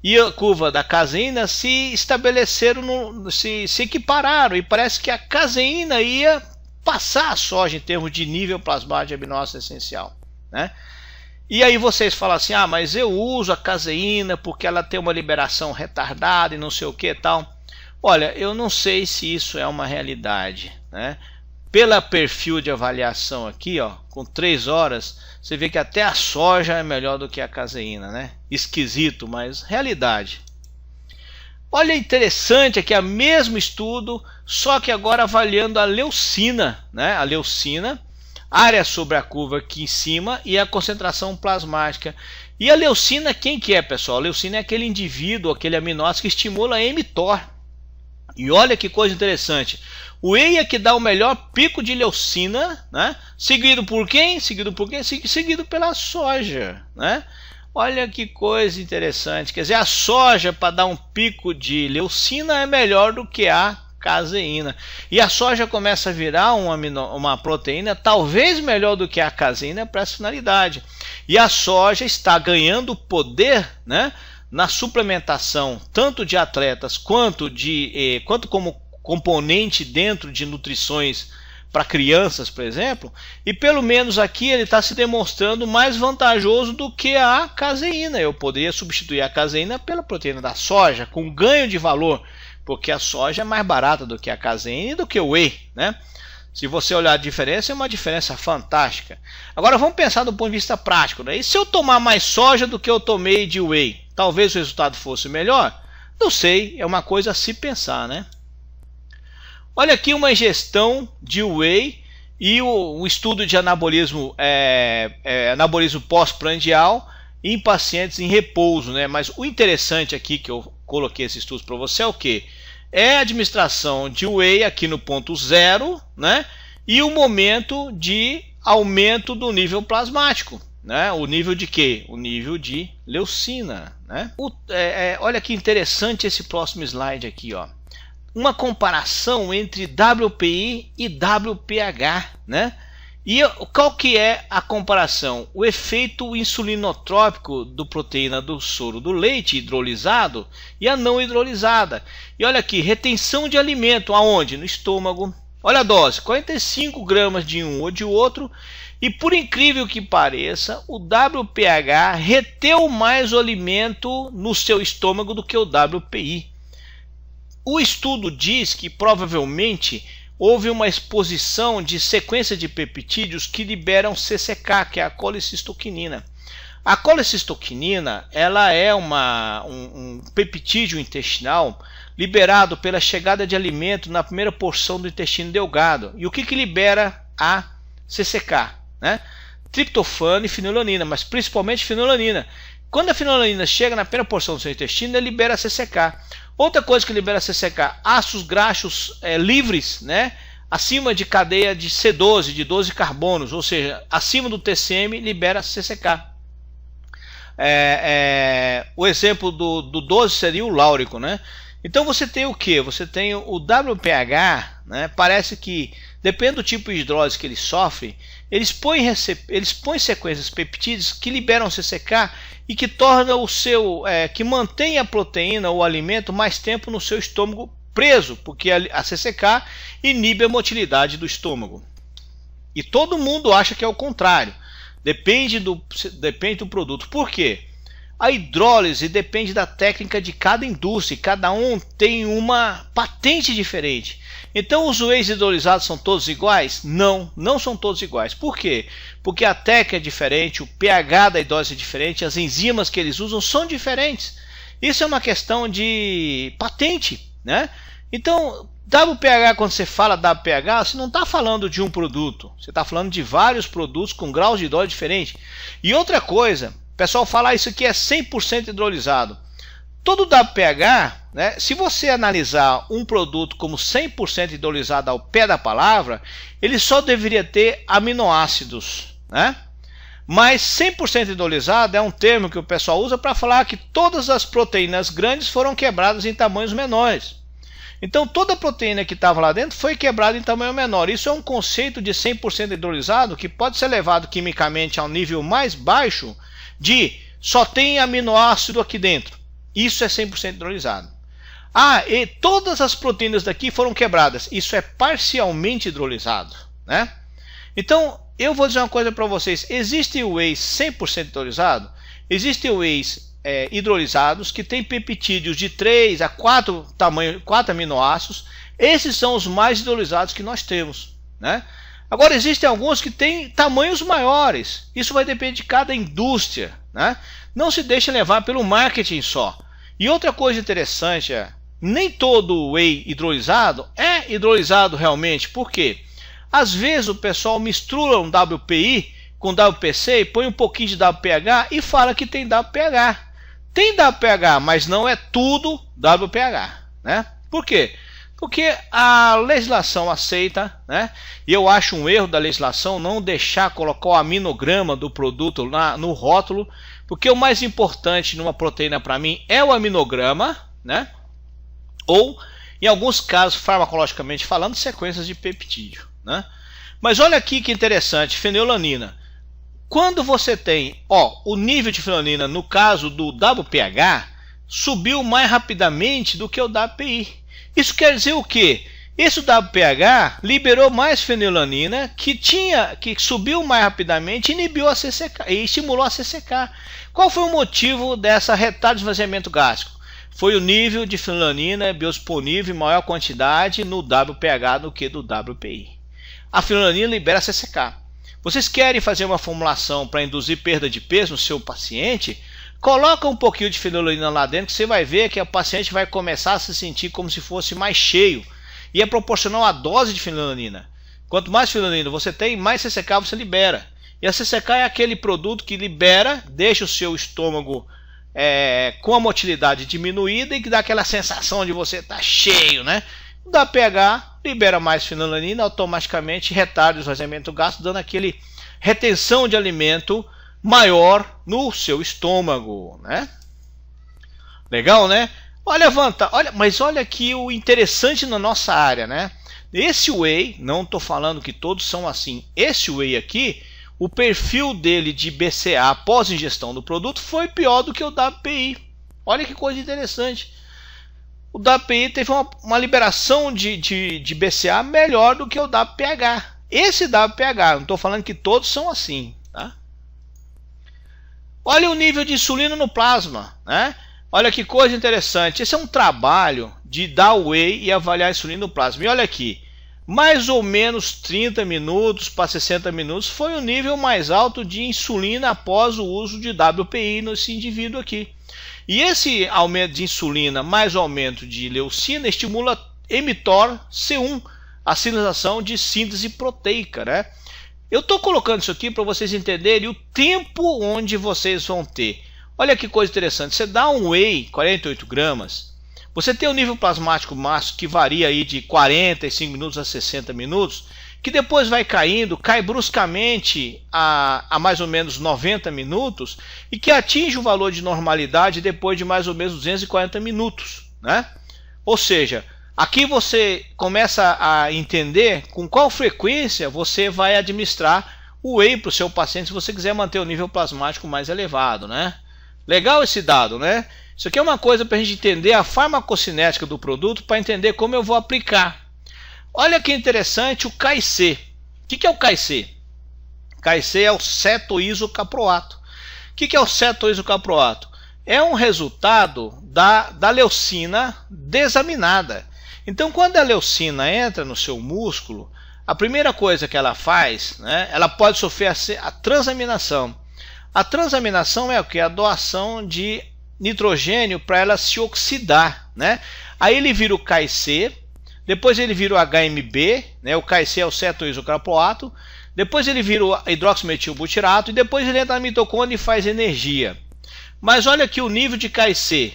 e a curva da caseína se estabeleceram, se equipararam, e parece que a caseína ia passar a soja em termos de nível plasmático de aminoácido essencial, né? E aí vocês falam assim, ah, mas eu uso a caseína porque ela tem uma liberação retardada e não sei o que tal. Olha, eu não sei se isso é uma realidade, né? Pela perfil de avaliação aqui, ó, com 3 horas, você vê que até a soja é melhor do que a caseína, né? Esquisito, mas realidade. Olha, interessante aqui, o mesmo estudo, só que agora avaliando a leucina, né? A leucina, área sobre a curva aqui em cima e a concentração plasmática. E a leucina, quem que é, pessoal? A leucina é aquele indivíduo, aquele aminoácido que estimula a mTOR. E olha que coisa interessante. O whey é que dá o melhor pico de leucina, né? Seguido por quem? Seguido por quem? Seguido pela soja, né? Olha que coisa interessante. Quer dizer, a soja para dar um pico de leucina é melhor do que a caseína. E a soja começa a virar uma proteína talvez melhor do que a caseína para essa finalidade. E a soja está ganhando poder, né, na suplementação tanto de atletas quanto como componente dentro de nutrições para crianças, por exemplo, e pelo menos aqui ele está se demonstrando mais vantajoso do que a caseína. Eu poderia substituir a caseína pela proteína da soja, com ganho de valor, porque a soja é mais barata do que a caseína e do que o whey, né? Se você olhar a diferença, é uma diferença fantástica. Agora vamos pensar do ponto de vista prático, né? E se eu tomar mais soja do que eu tomei de whey, talvez o resultado fosse melhor? Não sei, é uma coisa a se pensar, né? Olha aqui uma ingestão de whey e o estudo de anabolismo, anabolismo pós-prandial em pacientes em repouso, né? Mas o interessante aqui que eu coloquei esse estudo para você é o que? É a administração de whey aqui no ponto 0, né? E o momento de aumento do nível plasmático, né? O nível de quê? O nível de leucina, né? Olha que interessante esse próximo slide aqui, ó. Uma comparação entre WPI e WPH, né? E qual que é a comparação? O efeito insulinotrópico do proteína do soro do leite hidrolisado e a não hidrolisada. E olha aqui, retenção de alimento, aonde? No estômago. Olha a dose, 45 gramas de um ou de outro. E por incrível que pareça, o WPH reteu mais o alimento no seu estômago do que o WPI. O estudo diz que provavelmente houve uma exposição de sequência de peptídeos que liberam CCK, que é a colecistoquinina. A colecistoquinina, ela é um peptídeo intestinal liberado pela chegada de alimento na primeira porção do intestino delgado. E o que libera a CCK? Né? Triptofano e fenilanina, mas principalmente fenilanina. Quando a fenilanina chega na primeira porção do seu intestino, ele libera a CCK. Outra coisa que libera a CCK, ácidos graxos livres, né? Acima de cadeia de C12, de 12 carbonos, ou seja, acima do TCM, libera CCK. O exemplo do 12 seria o láurico, né? Então você tem o que? Você tem o WPH, né? Parece que, depende do tipo de hidrólise que ele sofre, eles põem sequências peptídeos que liberam CCK e que torna que mantém a proteína ou o alimento mais tempo no seu estômago preso, porque a CCK inibe a motilidade do estômago. E todo mundo acha que é o contrário. Depende do produto. Por quê? A hidrólise depende da técnica de cada indústria, cada um tem uma patente diferente. Então os whey hidrolisados são todos iguais? Não, não são todos iguais. Por quê? Porque a técnica é diferente, o pH da hidrólise é diferente, as enzimas que eles usam são diferentes. Isso é uma questão de patente, né? Então, WPH, quando você fala WPH, você não está falando de um produto, você está falando de vários produtos com graus de hidrólise diferentes. E outra coisa, o pessoal fala isso aqui é 100% hidrolisado. Todo WPH, né, se você analisar um produto como 100% hidrolisado ao pé da palavra, ele só deveria ter aminoácidos, né? Mas 100% hidrolisado é um termo que o pessoal usa para falar que todas as proteínas grandes foram quebradas em tamanhos menores. Então toda a proteína que estava lá dentro foi quebrada em tamanho menor. Isso é um conceito de 100% hidrolisado que pode ser levado quimicamente ao nível mais baixo de só tem aminoácido aqui dentro. Isso é 100% hidrolisado. Ah, e todas as proteínas daqui foram quebradas. Isso é parcialmente hidrolisado, né? Então, eu vou dizer uma coisa para vocês. Existe o whey 100% hidrolisado? Existem wheys hidrolisados que têm peptídeos de 3 a 4 aminoácidos. Esses são os mais hidrolisados que nós temos, né? Agora, existem alguns que têm tamanhos maiores. Isso vai depender de cada indústria, né? Não se deixe levar pelo marketing só. E outra coisa interessante é, nem todo whey hidrolisado é hidrolisado realmente. Por quê? Às vezes o pessoal mistura um WPI com WPC e põe um pouquinho de WPH e fala que tem WPH. Tem WPH, mas não é tudo WPH, né? Por quê? Porque a legislação aceita, né? E eu acho um erro da legislação não deixar colocar o aminograma do produto lá no rótulo, porque o mais importante numa proteína para mim é o aminograma, né? Ou, em alguns casos, farmacologicamente falando, sequências de peptídeo, né? Mas olha aqui que interessante, fenilalanina. Quando você tem, o nível de fenilalanina no caso do WPH subiu mais rapidamente do que o WPI. Isso quer dizer o quê? Esse WPH liberou mais fenilalanina que subiu mais rapidamente, inibiu a CCK e estimulou a CCK. Qual foi o motivo dessa retardo de esvaziamento gástrico? Foi o nível de fenilalanina biodisponível em maior quantidade no WPH do que do WPI. A fenilalanina libera a CCK. Vocês querem fazer uma formulação para induzir perda de peso no seu paciente? Coloca um pouquinho de fenilalanina lá dentro que você vai ver que o paciente vai começar a se sentir como se fosse mais cheio. E é proporcional à dose de fenilalanina. Quanto mais fenilalanina você tem, mais CCK você libera. E a CCK é aquele produto que libera, deixa o seu estômago com a motilidade diminuída e que dá aquela sensação de você estar cheio, né? O WPH libera mais fenilalanina, automaticamente retarda o esvaziamento gástrico, dando aquele retenção de alimento maior no seu estômago, né? Legal, né? Mas olha aqui o interessante na nossa área, né? Esse whey, não estou falando que todos são assim. Esse whey aqui, o perfil dele de BCA após ingestão do produto foi pior do que o WPI. Olha que coisa interessante. O WPI teve uma liberação de BCA melhor do que o WPH. Esse WPH, não estou falando que todos são assim, tá? Olha o nível de insulina no plasma, né? Olha que coisa interessante. Esse é um trabalho de dar whey e avaliar a insulina no plasma. E olha aqui, mais ou menos 30 minutos para 60 minutos foi o nível mais alto de insulina após o uso de WPI nesse indivíduo aqui. E esse aumento de insulina mais o aumento de leucina estimula mTOR-C1, a sinalização de síntese proteica, né? Eu estou colocando isso aqui para vocês entenderem o tempo onde vocês vão ter. Olha que coisa interessante. Você dá um whey, 48 gramas, você tem um nível plasmático máximo que varia aí de 45 minutos a 60 minutos, que depois vai caindo, cai bruscamente a mais ou menos 90 minutos e que atinge o valor de normalidade depois de mais ou menos 240 minutos, né? Ou seja, aqui você começa a entender com qual frequência você vai administrar o whey para o seu paciente se você quiser manter o nível plasmático mais elevado, né? Legal esse dado, né? Isso aqui é uma coisa para a gente entender a farmacocinética do produto, para entender como eu vou aplicar. Olha que interessante o KIC. O que é o KIC? KIC é o cetoisocaproato. O que é o cetoisocaproato? é um resultado da leucina desaminada. Então, quando a leucina entra no seu músculo, a primeira coisa que ela faz, né, ela pode sofrer a transaminação. A transaminação é o que? A doação de nitrogênio para ela se oxidar, né? Aí ele vira o KIC, depois ele vira o HMB, né? O KIC é o cetoisocaproato, depois ele vira o hidroximetilbutirato e depois ele entra na mitocôndria e faz energia. Mas olha que o nível de KIC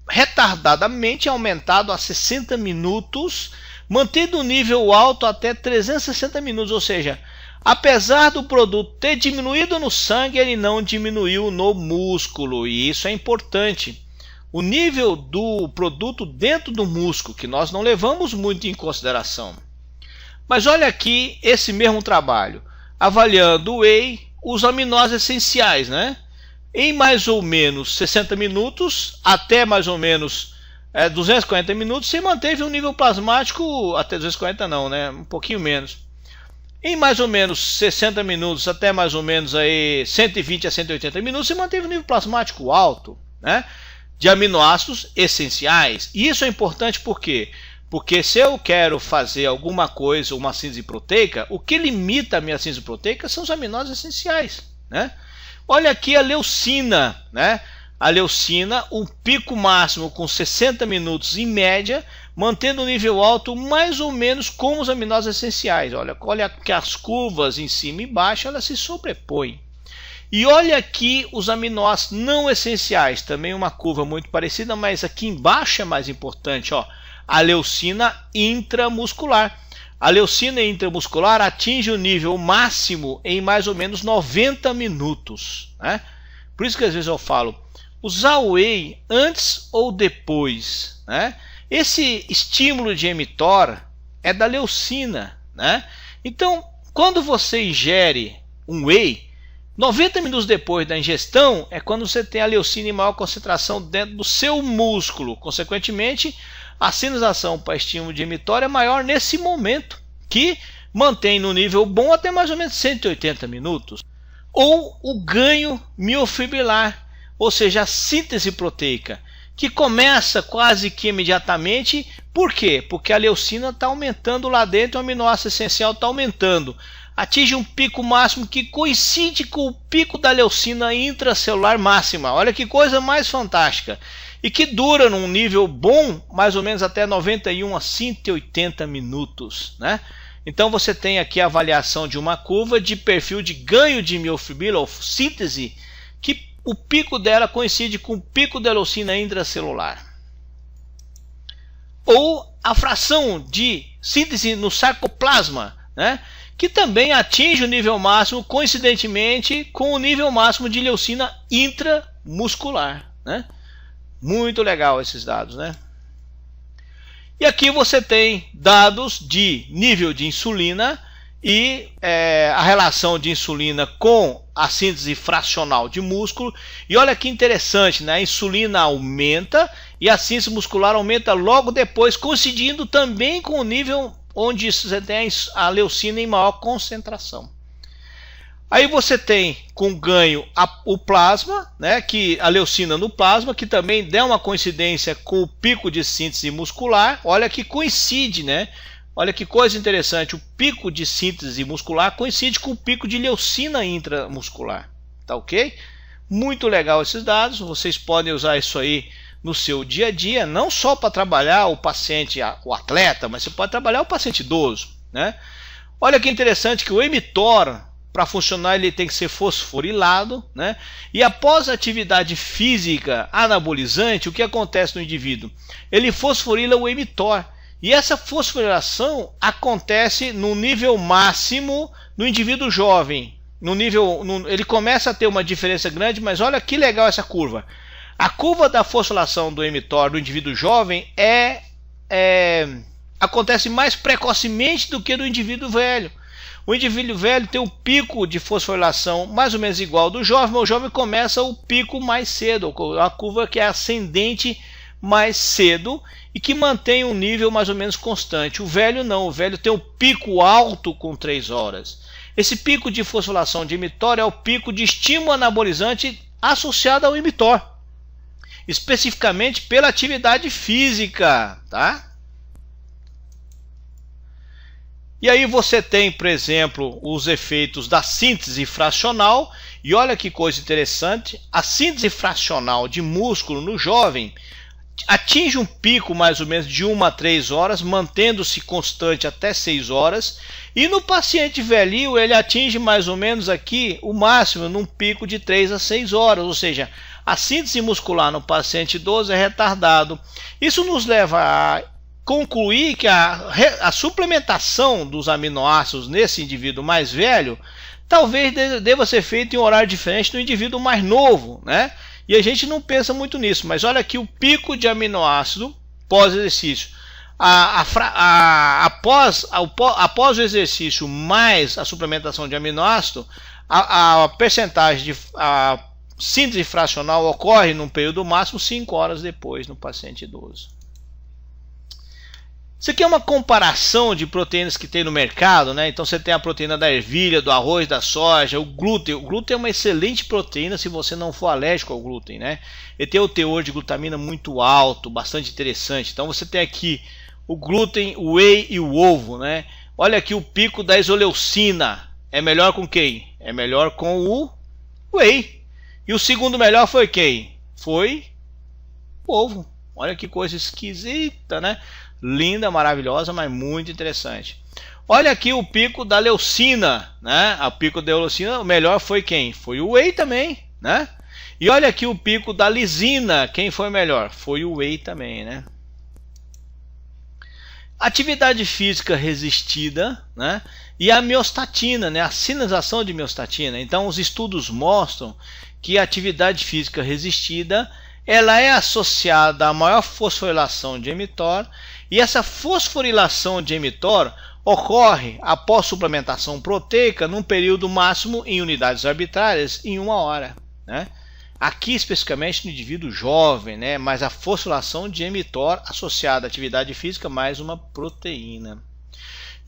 retardadamente aumentado a 60 minutos, mantendo o nível alto até 360 minutos, ou seja, apesar do produto ter diminuído no sangue, ele não diminuiu no músculo, e isso é importante. O nível do produto dentro do músculo, que nós não levamos muito em consideração. Mas olha aqui esse mesmo trabalho, avaliando o whey, os aminoácidos essenciais, né? Em mais ou menos 60 minutos, até mais ou menos 240 minutos, se manteve um nível plasmático, até 240 não, né? Um pouquinho menos. Em mais ou menos 60 minutos, até mais ou menos aí 120 a 180 minutos, se manteve um nível plasmático alto, né? De aminoácidos essenciais. E isso é importante por quê? Porque se eu quero fazer alguma coisa, uma síntese proteica, o que limita a minha síntese proteica são os aminoácidos essenciais, né? Olha aqui a leucina, né? A leucina, um pico máximo com 60 minutos em média, mantendo o nível alto mais ou menos como os aminoácidos essenciais. Olha que as curvas em cima e embaixo elas se sobrepõem. E olha aqui os aminoácidos não essenciais, também uma curva muito parecida, mas aqui embaixo é mais importante, ó, a leucina intramuscular. A leucina intramuscular atinge o nível máximo em mais ou menos 90 minutos, né? Por isso que às vezes eu falo, usar o whey antes ou depois, né? Esse estímulo de mTOR é da leucina, né? Então, quando você ingere um whey, 90 minutos depois da ingestão é quando você tem a leucina em maior concentração dentro do seu músculo. Consequentemente, a sinalização para estímulo de mTOR é maior nesse momento, que mantém no nível bom até mais ou menos 180 minutos. Ou o ganho miofibrilar, ou seja, a síntese proteica, que começa quase que imediatamente. Por quê? Porque a leucina está aumentando lá dentro, o aminoácido essencial está aumentando. Atinge um pico máximo que coincide com o pico da leucina intracelular máxima. Olha que coisa mais fantástica. E que dura num nível bom, mais ou menos até 91 a 180 minutos, né? Então você tem aqui a avaliação de uma curva de perfil de ganho de miofibrila ou síntese, que o pico dela coincide com o pico da leucina intracelular. Ou a fração de síntese no sarcoplasma, né? Que também atinge o nível máximo, coincidentemente com o nível máximo de leucina intramuscular, né? Muito legal esses dados, né? E aqui você tem dados de nível de insulina e a relação de insulina com a síntese fracional de músculo. E olha que interessante, né? A insulina aumenta e a síntese muscular aumenta logo depois, coincidindo também com o nível onde você tem a leucina em maior concentração. Aí você tem com ganho o plasma, né, que a leucina no plasma, que também dá uma coincidência com o pico de síntese muscular. Olha que coincide, né? Olha que coisa interessante, o pico de síntese muscular coincide com o pico de leucina intramuscular. Tá ok? Muito legal esses dados, vocês podem usar isso aí no seu dia a dia, não só para trabalhar o paciente, o atleta, mas você pode trabalhar o paciente idoso, né? Olha que interessante que o mTOR, para funcionar, ele tem que ser fosforilado, né? E após a atividade física anabolizante, o que acontece no indivíduo? Ele fosforila o mTOR. E essa fosforilação acontece no nível máximo no indivíduo jovem. Ele começa a ter uma diferença grande, mas olha que legal essa curva. A curva da fosforilação do mTOR do indivíduo jovem acontece mais precocemente do que do indivíduo velho. O indivíduo velho tem um pico de fosforilação mais ou menos igual ao do jovem, mas o jovem começa o pico mais cedo, a curva que é ascendente mais cedo e que mantém um nível mais ou menos constante. O velho não, o velho tem um pico alto com 3 horas. Esse pico de fosforilação de mTOR é o pico de estímulo anabolizante associado ao mTOR. especificamente pela atividade física, tá? E aí você tem, por exemplo, os efeitos da síntese fracional, e olha que coisa interessante, a síntese fracional de músculo no jovem atinge um pico mais ou menos de 1 a 3 horas, mantendo-se constante até 6 horas, e no paciente velhinho ele atinge mais ou menos aqui o máximo num pico de 3 a 6 horas, ou seja, a síntese muscular no paciente idoso é retardado. Isso nos leva a concluir que a suplementação dos aminoácidos nesse indivíduo mais velho talvez deva ser feita em um horário diferente do indivíduo mais novo, né? E a gente não pensa muito nisso, mas olha aqui o pico de aminoácido pós-exercício. Após o exercício mais a suplementação de aminoácido, a percentagem de síntese fracional ocorre num período máximo 5 horas depois no paciente idoso. Isso aqui é uma comparação de proteínas que tem no mercado, né? Então você tem a proteína da ervilha, do arroz, da soja, o glúten. O glúten é uma excelente proteína se você não for alérgico ao glúten, né? Ele tem o teor de glutamina muito alto, bastante interessante. Então você tem aqui o glúten, o whey e o ovo, né? Olha aqui o pico da isoleucina. É melhor com quem? É melhor com o whey. E o segundo melhor foi quem? Foi o ovo. Olha que coisa esquisita, né? Linda, maravilhosa, mas muito interessante. Olha aqui o pico da leucina, né? O pico da leucina, o melhor foi quem? Foi o whey também, né? E olha aqui o pico da lisina, quem foi melhor? Foi o whey também, né? Atividade física resistida, né? E a miostatina, né? A sinalização de miostatina. Então os estudos mostram que a atividade física resistida ela é associada a maior fosforilação de mTOR, e essa fosforilação de mTOR ocorre após suplementação proteica num período máximo em unidades arbitrárias em 1 hora, né? Aqui especificamente no indivíduo jovem, né? Mas a fosforilação de mTOR associada à atividade física mais uma proteína.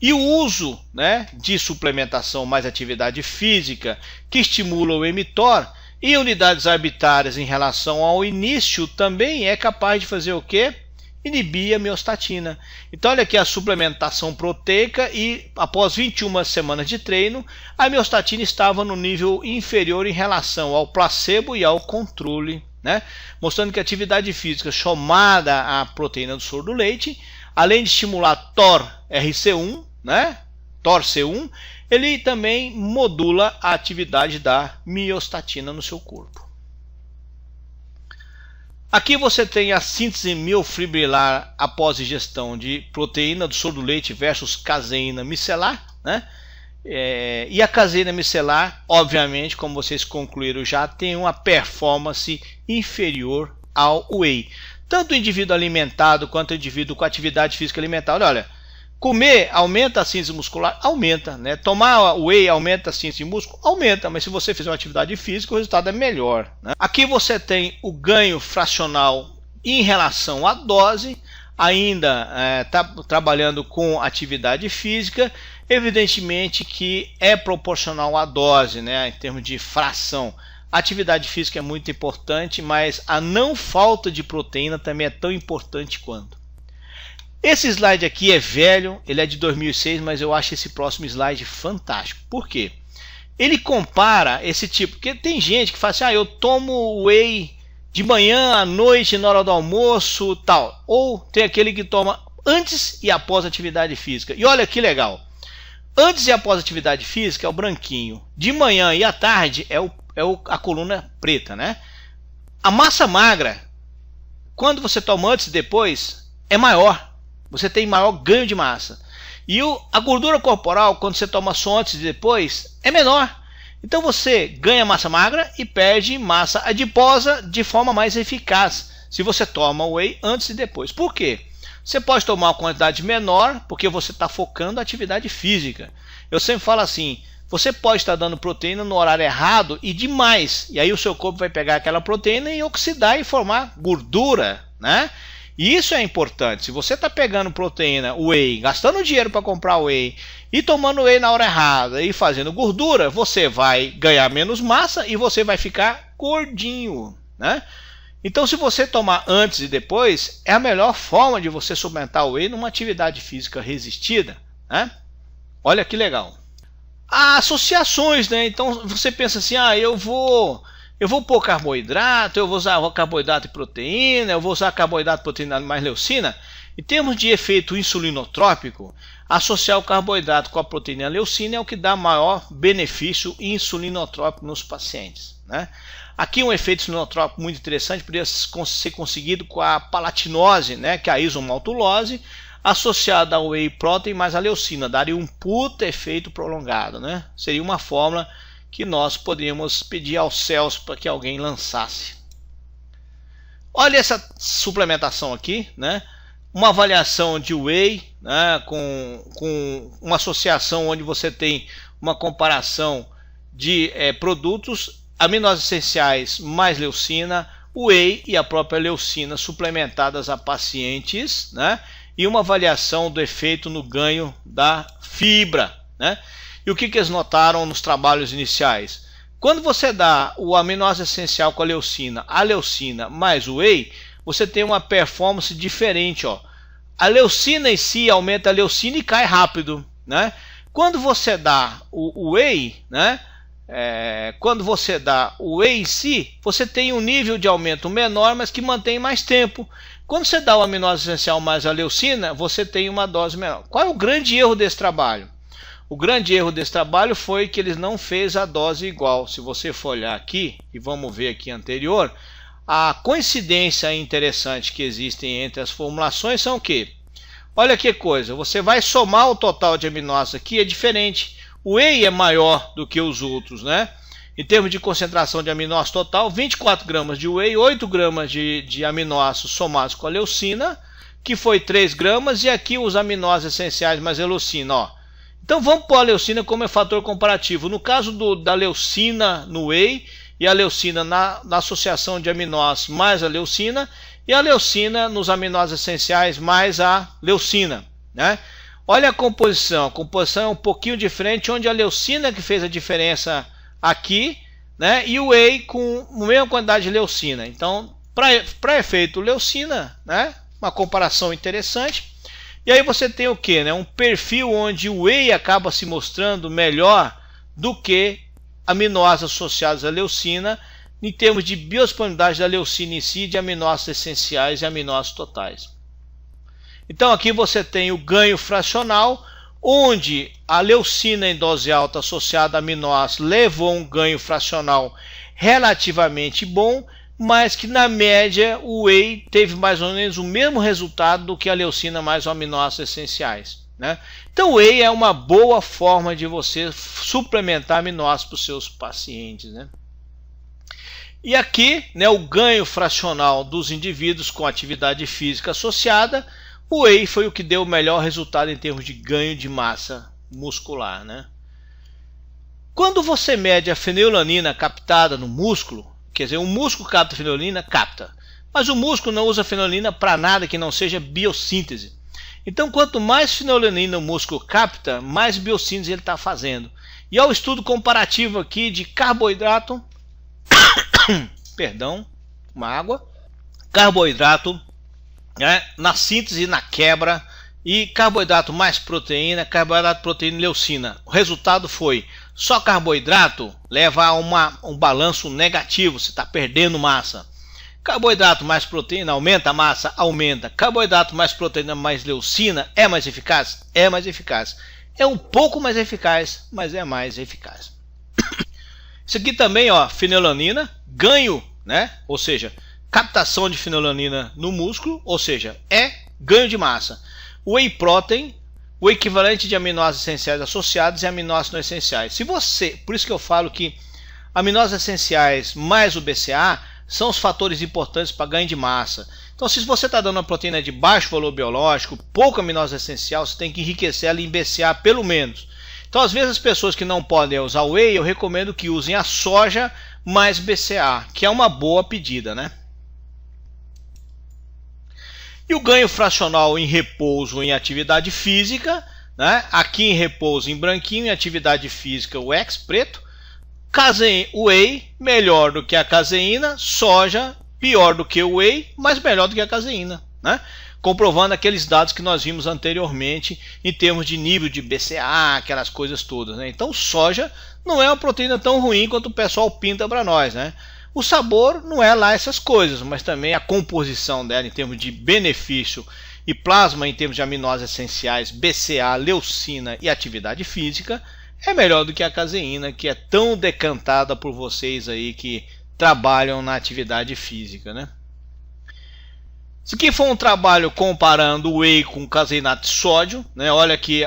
E o uso, né, de suplementação mais atividade física que estimula o mTOR em unidades arbitrárias em relação ao início também é capaz de fazer o quê? Inibir a miostatina. Então olha aqui a suplementação proteica e após 21 semanas de treino, a miostatina estava no nível inferior em relação ao placebo e ao controle, né? Mostrando que a atividade física somada à proteína do soro do leite, além de estimular TOR-RC1, né? TOR-C1, ele também modula a atividade da miostatina no seu corpo. Aqui você tem a síntese miofibrilar após ingestão de proteína do soro do leite versus caseína micelar, né? E a caseína micelar, obviamente, como vocês concluíram já, tem uma performance inferior ao whey. Tanto o indivíduo alimentado quanto o indivíduo com atividade física alimentar. Olha, comer aumenta a síntese muscular? Aumenta, né? Tomar whey aumenta a síntese de músculo? Aumenta, mas se você fizer uma atividade física, o resultado é melhor, né? Aqui você tem o ganho fracional em relação à dose, ainda trabalhando com atividade física, evidentemente que é proporcional à dose, né? Em termos de fração. A atividade física é muito importante, mas a não falta de proteína também é tão importante quanto. Esse slide aqui é velho, ele é de 2006, mas eu acho esse próximo slide fantástico. Por quê? Ele compara esse tipo, porque tem gente que fala assim, eu tomo whey de manhã, à noite, na hora do almoço, tal. Ou tem aquele que toma antes e após a atividade física. E olha que legal, antes e após a atividade física é o branquinho, de manhã e à tarde é a coluna preta, né? A massa magra, quando você toma antes e depois, é maior. Você tem maior ganho de massa. E a gordura corporal, quando você toma só antes e depois, é menor. Então você ganha massa magra e perde massa adiposa de forma mais eficaz, se você toma whey antes e depois. Por quê? Você pode tomar uma quantidade menor, porque você está focando na atividade física. Eu sempre falo assim, você pode estar dando proteína no horário errado e demais. E aí o seu corpo vai pegar aquela proteína e oxidar e formar gordura, né? E isso é importante. Se você está pegando proteína, whey, gastando dinheiro para comprar whey e tomando whey na hora errada e fazendo gordura, você vai ganhar menos massa e você vai ficar gordinho, né? Então, se você tomar antes e depois, é a melhor forma de você suplementar o whey numa atividade física resistida, né? Olha que legal. Há associações, né? Então você pensa assim, eu vou pôr carboidrato, eu vou usar carboidrato e proteína, eu vou usar carboidrato, proteína mais leucina. Em termos de efeito insulinotrópico, associar o carboidrato com a proteína e a leucina é o que dá maior benefício insulinotrópico nos pacientes, né? Aqui um efeito insulinotrópico muito interessante poderia ser conseguido com a palatinose, né, que é a isomaltulose, associada ao whey protein mais a leucina, daria um puta efeito prolongado, né? Seria uma fórmula que nós podemos pedir aos céus para que alguém lançasse. Olha essa suplementação aqui, né? Uma avaliação de whey, né, com uma associação onde você tem uma comparação de produtos, aminoácidos essenciais mais leucina, whey e a própria leucina suplementadas a pacientes, né? E uma avaliação do efeito no ganho da fibra, né? E o que eles notaram nos trabalhos iniciais? Quando você dá o aminoácido essencial com a leucina mais o whey, você tem uma performance diferente, ó. A leucina em si aumenta a leucina e cai rápido, né? Quando você dá o whey, né? Quando você dá o whey em si, você tem um nível de aumento menor, mas que mantém mais tempo. Quando você dá o aminoácido essencial mais a leucina, você tem uma dose menor. Qual é o grande erro desse trabalho? O grande erro desse trabalho foi que eles não fez a dose igual. Se você for olhar aqui, e vamos ver aqui anterior, a coincidência interessante que existem entre as formulações são o quê? Olha que coisa, você vai somar o total de aminoácidos aqui, é diferente. O whey é maior do que os outros, né? Em termos de concentração de aminoácido total, 24 gramas de whey, 8 gramas de aminoácidos somados com a leucina, que foi 3 gramas, e aqui os aminoácidos essenciais mais a leucina, ó. Então vamos pôr a leucina como fator comparativo. No caso da leucina no whey e a leucina na associação de aminoácidos mais a leucina, e a leucina nos aminoácidos essenciais mais a leucina, né? Olha a composição é um pouquinho diferente, onde a leucina que fez a diferença aqui, né? E o whey com a mesma quantidade de leucina. Então, para efeito leucina, né? Uma comparação interessante. E aí você tem o que, né? Um perfil onde o whey acaba se mostrando melhor do que aminoácidos associados à leucina, em termos de biodisponibilidade da leucina em si, de aminoácidos essenciais e aminoácidos totais. Então aqui você tem o ganho fracional, onde a leucina em dose alta associada a aminoácidos levou um ganho fracional relativamente bom, mas que na média o whey teve mais ou menos o mesmo resultado do que a leucina mais os aminoácidos essenciais, né? Então o whey é uma boa forma de você suplementar aminoácidos para os seus pacientes, né? E aqui, né, o ganho fracional dos indivíduos com atividade física associada, o whey foi o que deu o melhor resultado em termos de ganho de massa muscular, né? Quando você mede a fenilanina captada no músculo, quer dizer, o músculo capta fenilanina, capta, mas o músculo não usa fenilanina para nada que não seja biossíntese. Então, quanto mais fenilanina o músculo capta, mais biossíntese ele está fazendo. E há o estudo comparativo aqui de carboidrato, perdão, uma água, carboidrato, né, na síntese, na quebra, e carboidrato mais proteína, carboidrato, proteína e leucina. O resultado foi só carboidrato leva a um balanço negativo, você está perdendo massa. Carboidrato mais proteína aumenta a massa, aumenta. Carboidrato mais proteína mais leucina é mais eficaz? É mais eficaz. É um pouco mais eficaz, mas é mais eficaz. Isso aqui também, ó, fenilanina, ganho, né? Ou seja, captação de fenilanina no músculo, ou seja, é ganho de massa. Whey protein, o equivalente de aminoácidos essenciais associados e aminoácidos não essenciais. Se você, por isso que eu falo que aminoácidos essenciais mais o BCA são os fatores importantes para ganho de massa. Então, se você está dando uma proteína de baixo valor biológico, pouco aminoácido essencial, você tem que enriquecer ela em BCA pelo menos. Então, às vezes as pessoas que não podem usar whey, eu recomendo que usem a soja mais BCA, que é uma boa pedida, né? E o ganho fracional em repouso em atividade física, né? Aqui em repouso em branquinho, em atividade física o X preto. Whey melhor do que a caseína, soja pior do que o whey, mas melhor do que a caseína, né? Comprovando aqueles dados que nós vimos anteriormente em termos de nível de BCA, aquelas coisas todas, né? Então soja não é uma proteína tão ruim quanto o pessoal pinta para nós, né? O sabor não é lá essas coisas, mas também a composição dela em termos de benefício e plasma em termos de aminoácidos essenciais, BCA, leucina e atividade física é melhor do que a caseína, que é tão decantada por vocês aí que trabalham na atividade física, né? Isso aqui foi um trabalho comparando o whey com caseinato de sódio, né? Olha que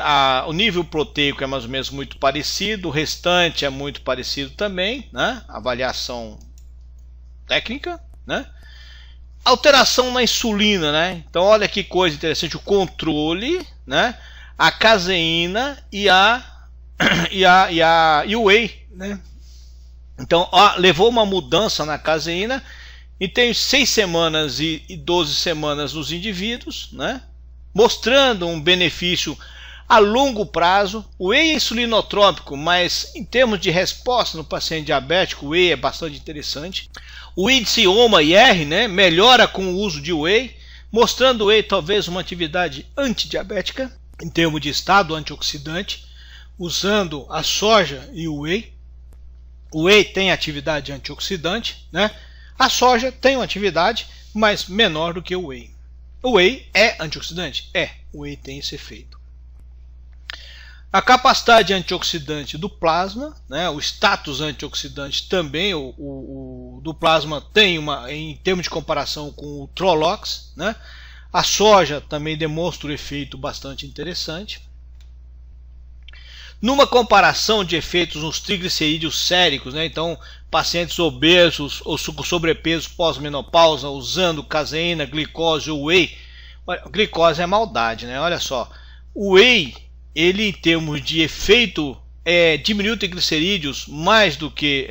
o nível proteico é mais ou menos muito parecido, o restante é muito parecido também, né? Avaliação técnica, né? Alteração na insulina, né? Então olha que coisa interessante, o controle, né? A caseína e o whey, né? Então levou uma mudança na caseína e tem 6 semanas e 12 semanas nos indivíduos, né? Mostrando um benefício a longo prazo. O whey é insulinotrópico, mas em termos de resposta no paciente diabético, o whey é bastante interessante. O índice OMA-IR, né, melhora com o uso de whey, mostrando o whey talvez uma atividade antidiabética, em termos de estado antioxidante, usando a soja e o whey. O whey tem atividade antioxidante, né? A soja tem uma atividade, mas menor do que o whey. O whey é antioxidante? É, o whey tem esse efeito. A capacidade antioxidante do plasma, né, o status antioxidante também, o do plasma tem em termos de comparação com o Trolox, né? A soja também demonstra um efeito bastante interessante. Numa comparação de efeitos nos triglicerídeos séricos, né? Então pacientes obesos ou com sobrepeso pós-menopausa usando caseína, glicose ou whey. Glicose é maldade, né? Olha só, o whey, ele em termos de efeito diminuiu triglicerídeos mais do que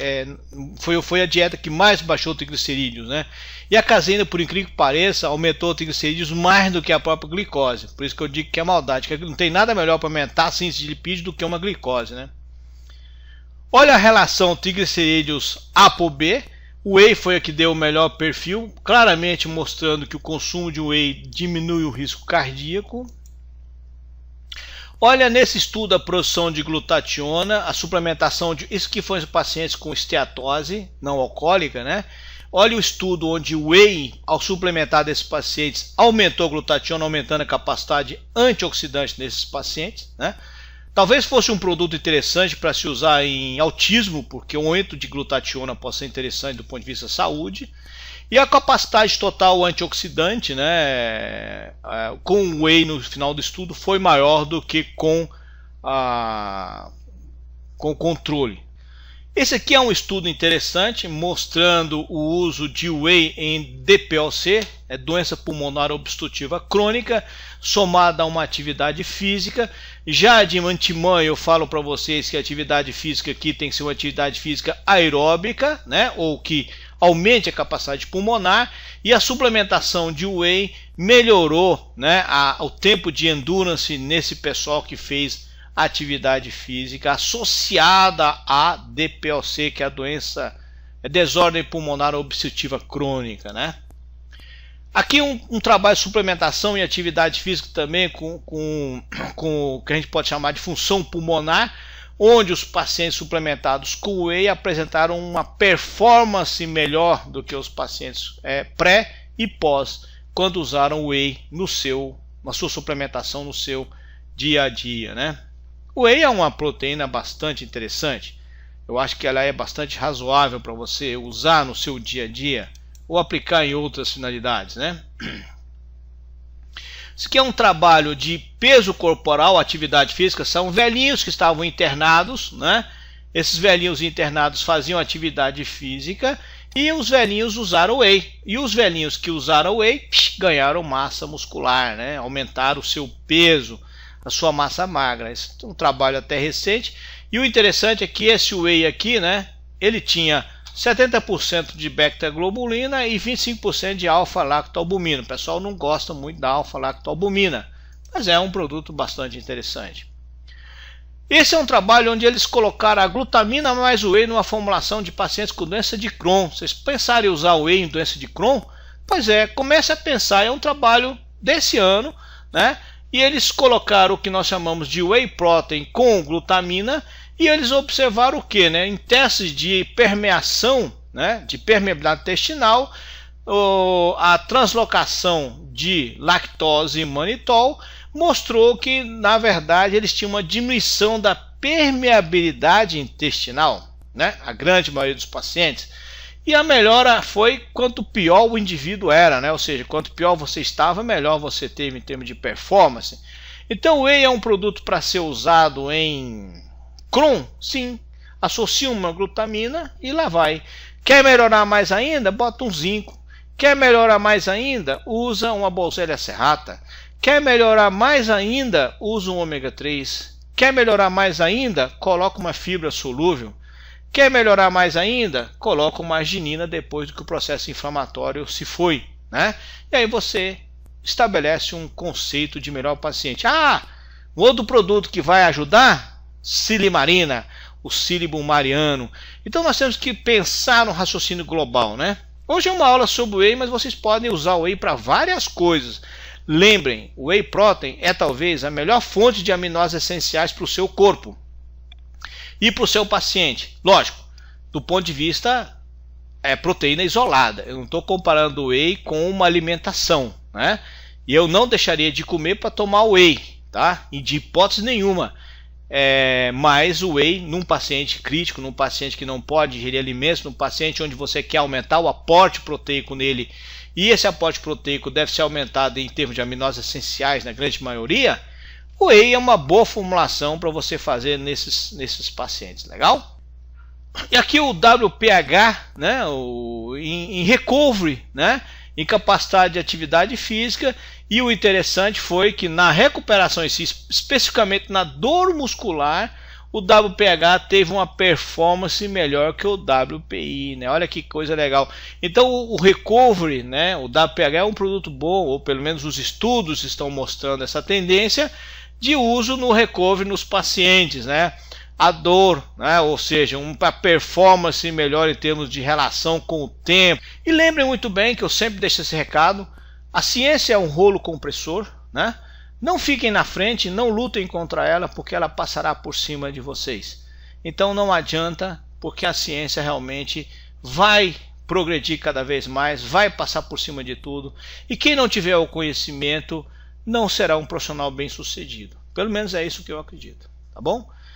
foi a dieta que mais baixou triglicerídeos, né? E a caseína, por incrível que pareça, aumentou triglicerídeos mais do que a própria glicose. Por isso que eu digo que é maldade, que não tem nada melhor para aumentar a síntese de lipídio do que uma glicose, né? Olha a relação triglicerídeos ApoB. O whey foi a que deu o melhor perfil, claramente mostrando que o consumo de whey diminui o risco cardíaco. Olha nesse estudo a produção de glutationa, a suplementação de isso que foi em pacientes com esteatose não alcoólica, né? Olha o estudo onde o whey, ao suplementar desses pacientes, aumentou a glutationa, aumentando a capacidade antioxidante desses pacientes, né? Talvez fosse um produto interessante para se usar em autismo, porque o aumento de glutationa pode ser interessante do ponto de vista da saúde. E a capacidade total antioxidante, né, com o whey no final do estudo foi maior do que com o controle. Esse aqui é um estudo interessante mostrando o uso de whey em DPOC, doença pulmonar obstrutiva crônica, somada a uma atividade física. Já de antemão eu falo para vocês que a atividade física aqui tem que ser uma atividade física aeróbica, né, ou que aumente a capacidade pulmonar, e a suplementação de whey melhorou, né, o tempo de endurance nesse pessoal que fez atividade física associada a DPOC, que é a doença, desordem pulmonar obstrutiva crônica, né? Aqui um trabalho de suplementação e atividade física também com o que a gente pode chamar de função pulmonar, onde os pacientes suplementados com whey apresentaram uma performance melhor do que os pacientes pré e pós, quando usaram whey na sua suplementação no seu dia a dia, né? O whey é uma proteína bastante interessante. Eu acho que ela é bastante razoável para você usar no seu dia a dia ou aplicar em outras finalidades, né? Isso aqui é um trabalho de peso corporal, atividade física. São velhinhos que estavam internados, né? Esses velhinhos internados faziam atividade física e os velhinhos usaram whey. E os velhinhos que usaram whey ganharam massa muscular, né? Aumentaram o seu peso, a sua massa magra. Esse é um trabalho até recente. E o interessante é que esse whey aqui, né? Ele tinha 70% de beta-globulina e 25% de alfa-lactalbumina. O pessoal não gosta muito da alfa-lactalbumina, mas é um produto bastante interessante. Esse é um trabalho onde eles colocaram a glutamina mais o whey numa formulação de pacientes com doença de Crohn. Vocês pensaram em usar o whey em doença de Crohn? Pois é, comece a pensar, é um trabalho desse ano, né? E eles colocaram o que nós chamamos de whey protein com glutamina, e eles observaram o que, né? Em testes de permeação, né? De permeabilidade intestinal, a translocação de lactose e manitol mostrou que, na verdade, eles tinham uma diminuição da permeabilidade intestinal, né? A grande maioria dos pacientes. E a melhora foi quanto pior o indivíduo era, né? Ou seja, quanto pior você estava, melhor você teve em termos de performance. Então o whey é um produto para ser usado em Crohn? Sim. Associa uma glutamina e lá vai. Quer melhorar mais ainda? Bota um zinco. Quer melhorar mais ainda? Usa uma Boswellia serrata. Quer melhorar mais ainda? Usa um ômega 3. Quer melhorar mais ainda? Coloca uma fibra solúvel. Quer melhorar mais ainda? Coloca uma arginina depois que o processo inflamatório se foi, né? E aí você estabelece um conceito de melhor paciente. Ah, um outro produto que vai ajudar? Silimarina, o Silibum mariano. Então nós temos que pensar no raciocínio global, né? Hoje é uma aula sobre o whey, mas vocês podem usar o whey para várias coisas. Lembrem, o whey protein é talvez a melhor fonte de aminoácidos essenciais para o seu corpo e para o seu paciente. Lógico, do ponto de vista proteína isolada. Eu não estou comparando o whey com uma alimentação, né? E eu não deixaria de comer para tomar whey, tá? E de hipótese nenhuma. Mas o whey num paciente crítico, num paciente que não pode ingerir alimentos, num paciente onde você quer aumentar o aporte proteico nele, e esse aporte proteico deve ser aumentado em termos de aminoácidos essenciais na grande maioria, o whey é uma boa formulação para você fazer nesses pacientes, legal? E aqui o WPH, né, em recovery, né, em capacidade de atividade física, e o interessante foi que na recuperação em si, especificamente na dor muscular, o WPH teve uma performance melhor que o WPI, né? Olha que coisa legal. Então o recovery, né, o WPH é um produto bom, ou pelo menos os estudos estão mostrando essa tendência de uso no recovery nos pacientes, né? A dor, né? Ou seja, uma performance melhor em termos de relação com o tempo. E lembrem muito bem que eu sempre deixo esse recado: a ciência é um rolo compressor, né? Não fiquem na frente, não lutem contra ela, porque ela passará por cima de vocês. Então não adianta, porque a ciência realmente vai progredir cada vez mais, vai passar por cima de tudo, e quem não tiver o conhecimento não será um profissional bem sucedido. Pelo menos é isso que eu acredito, tá bom?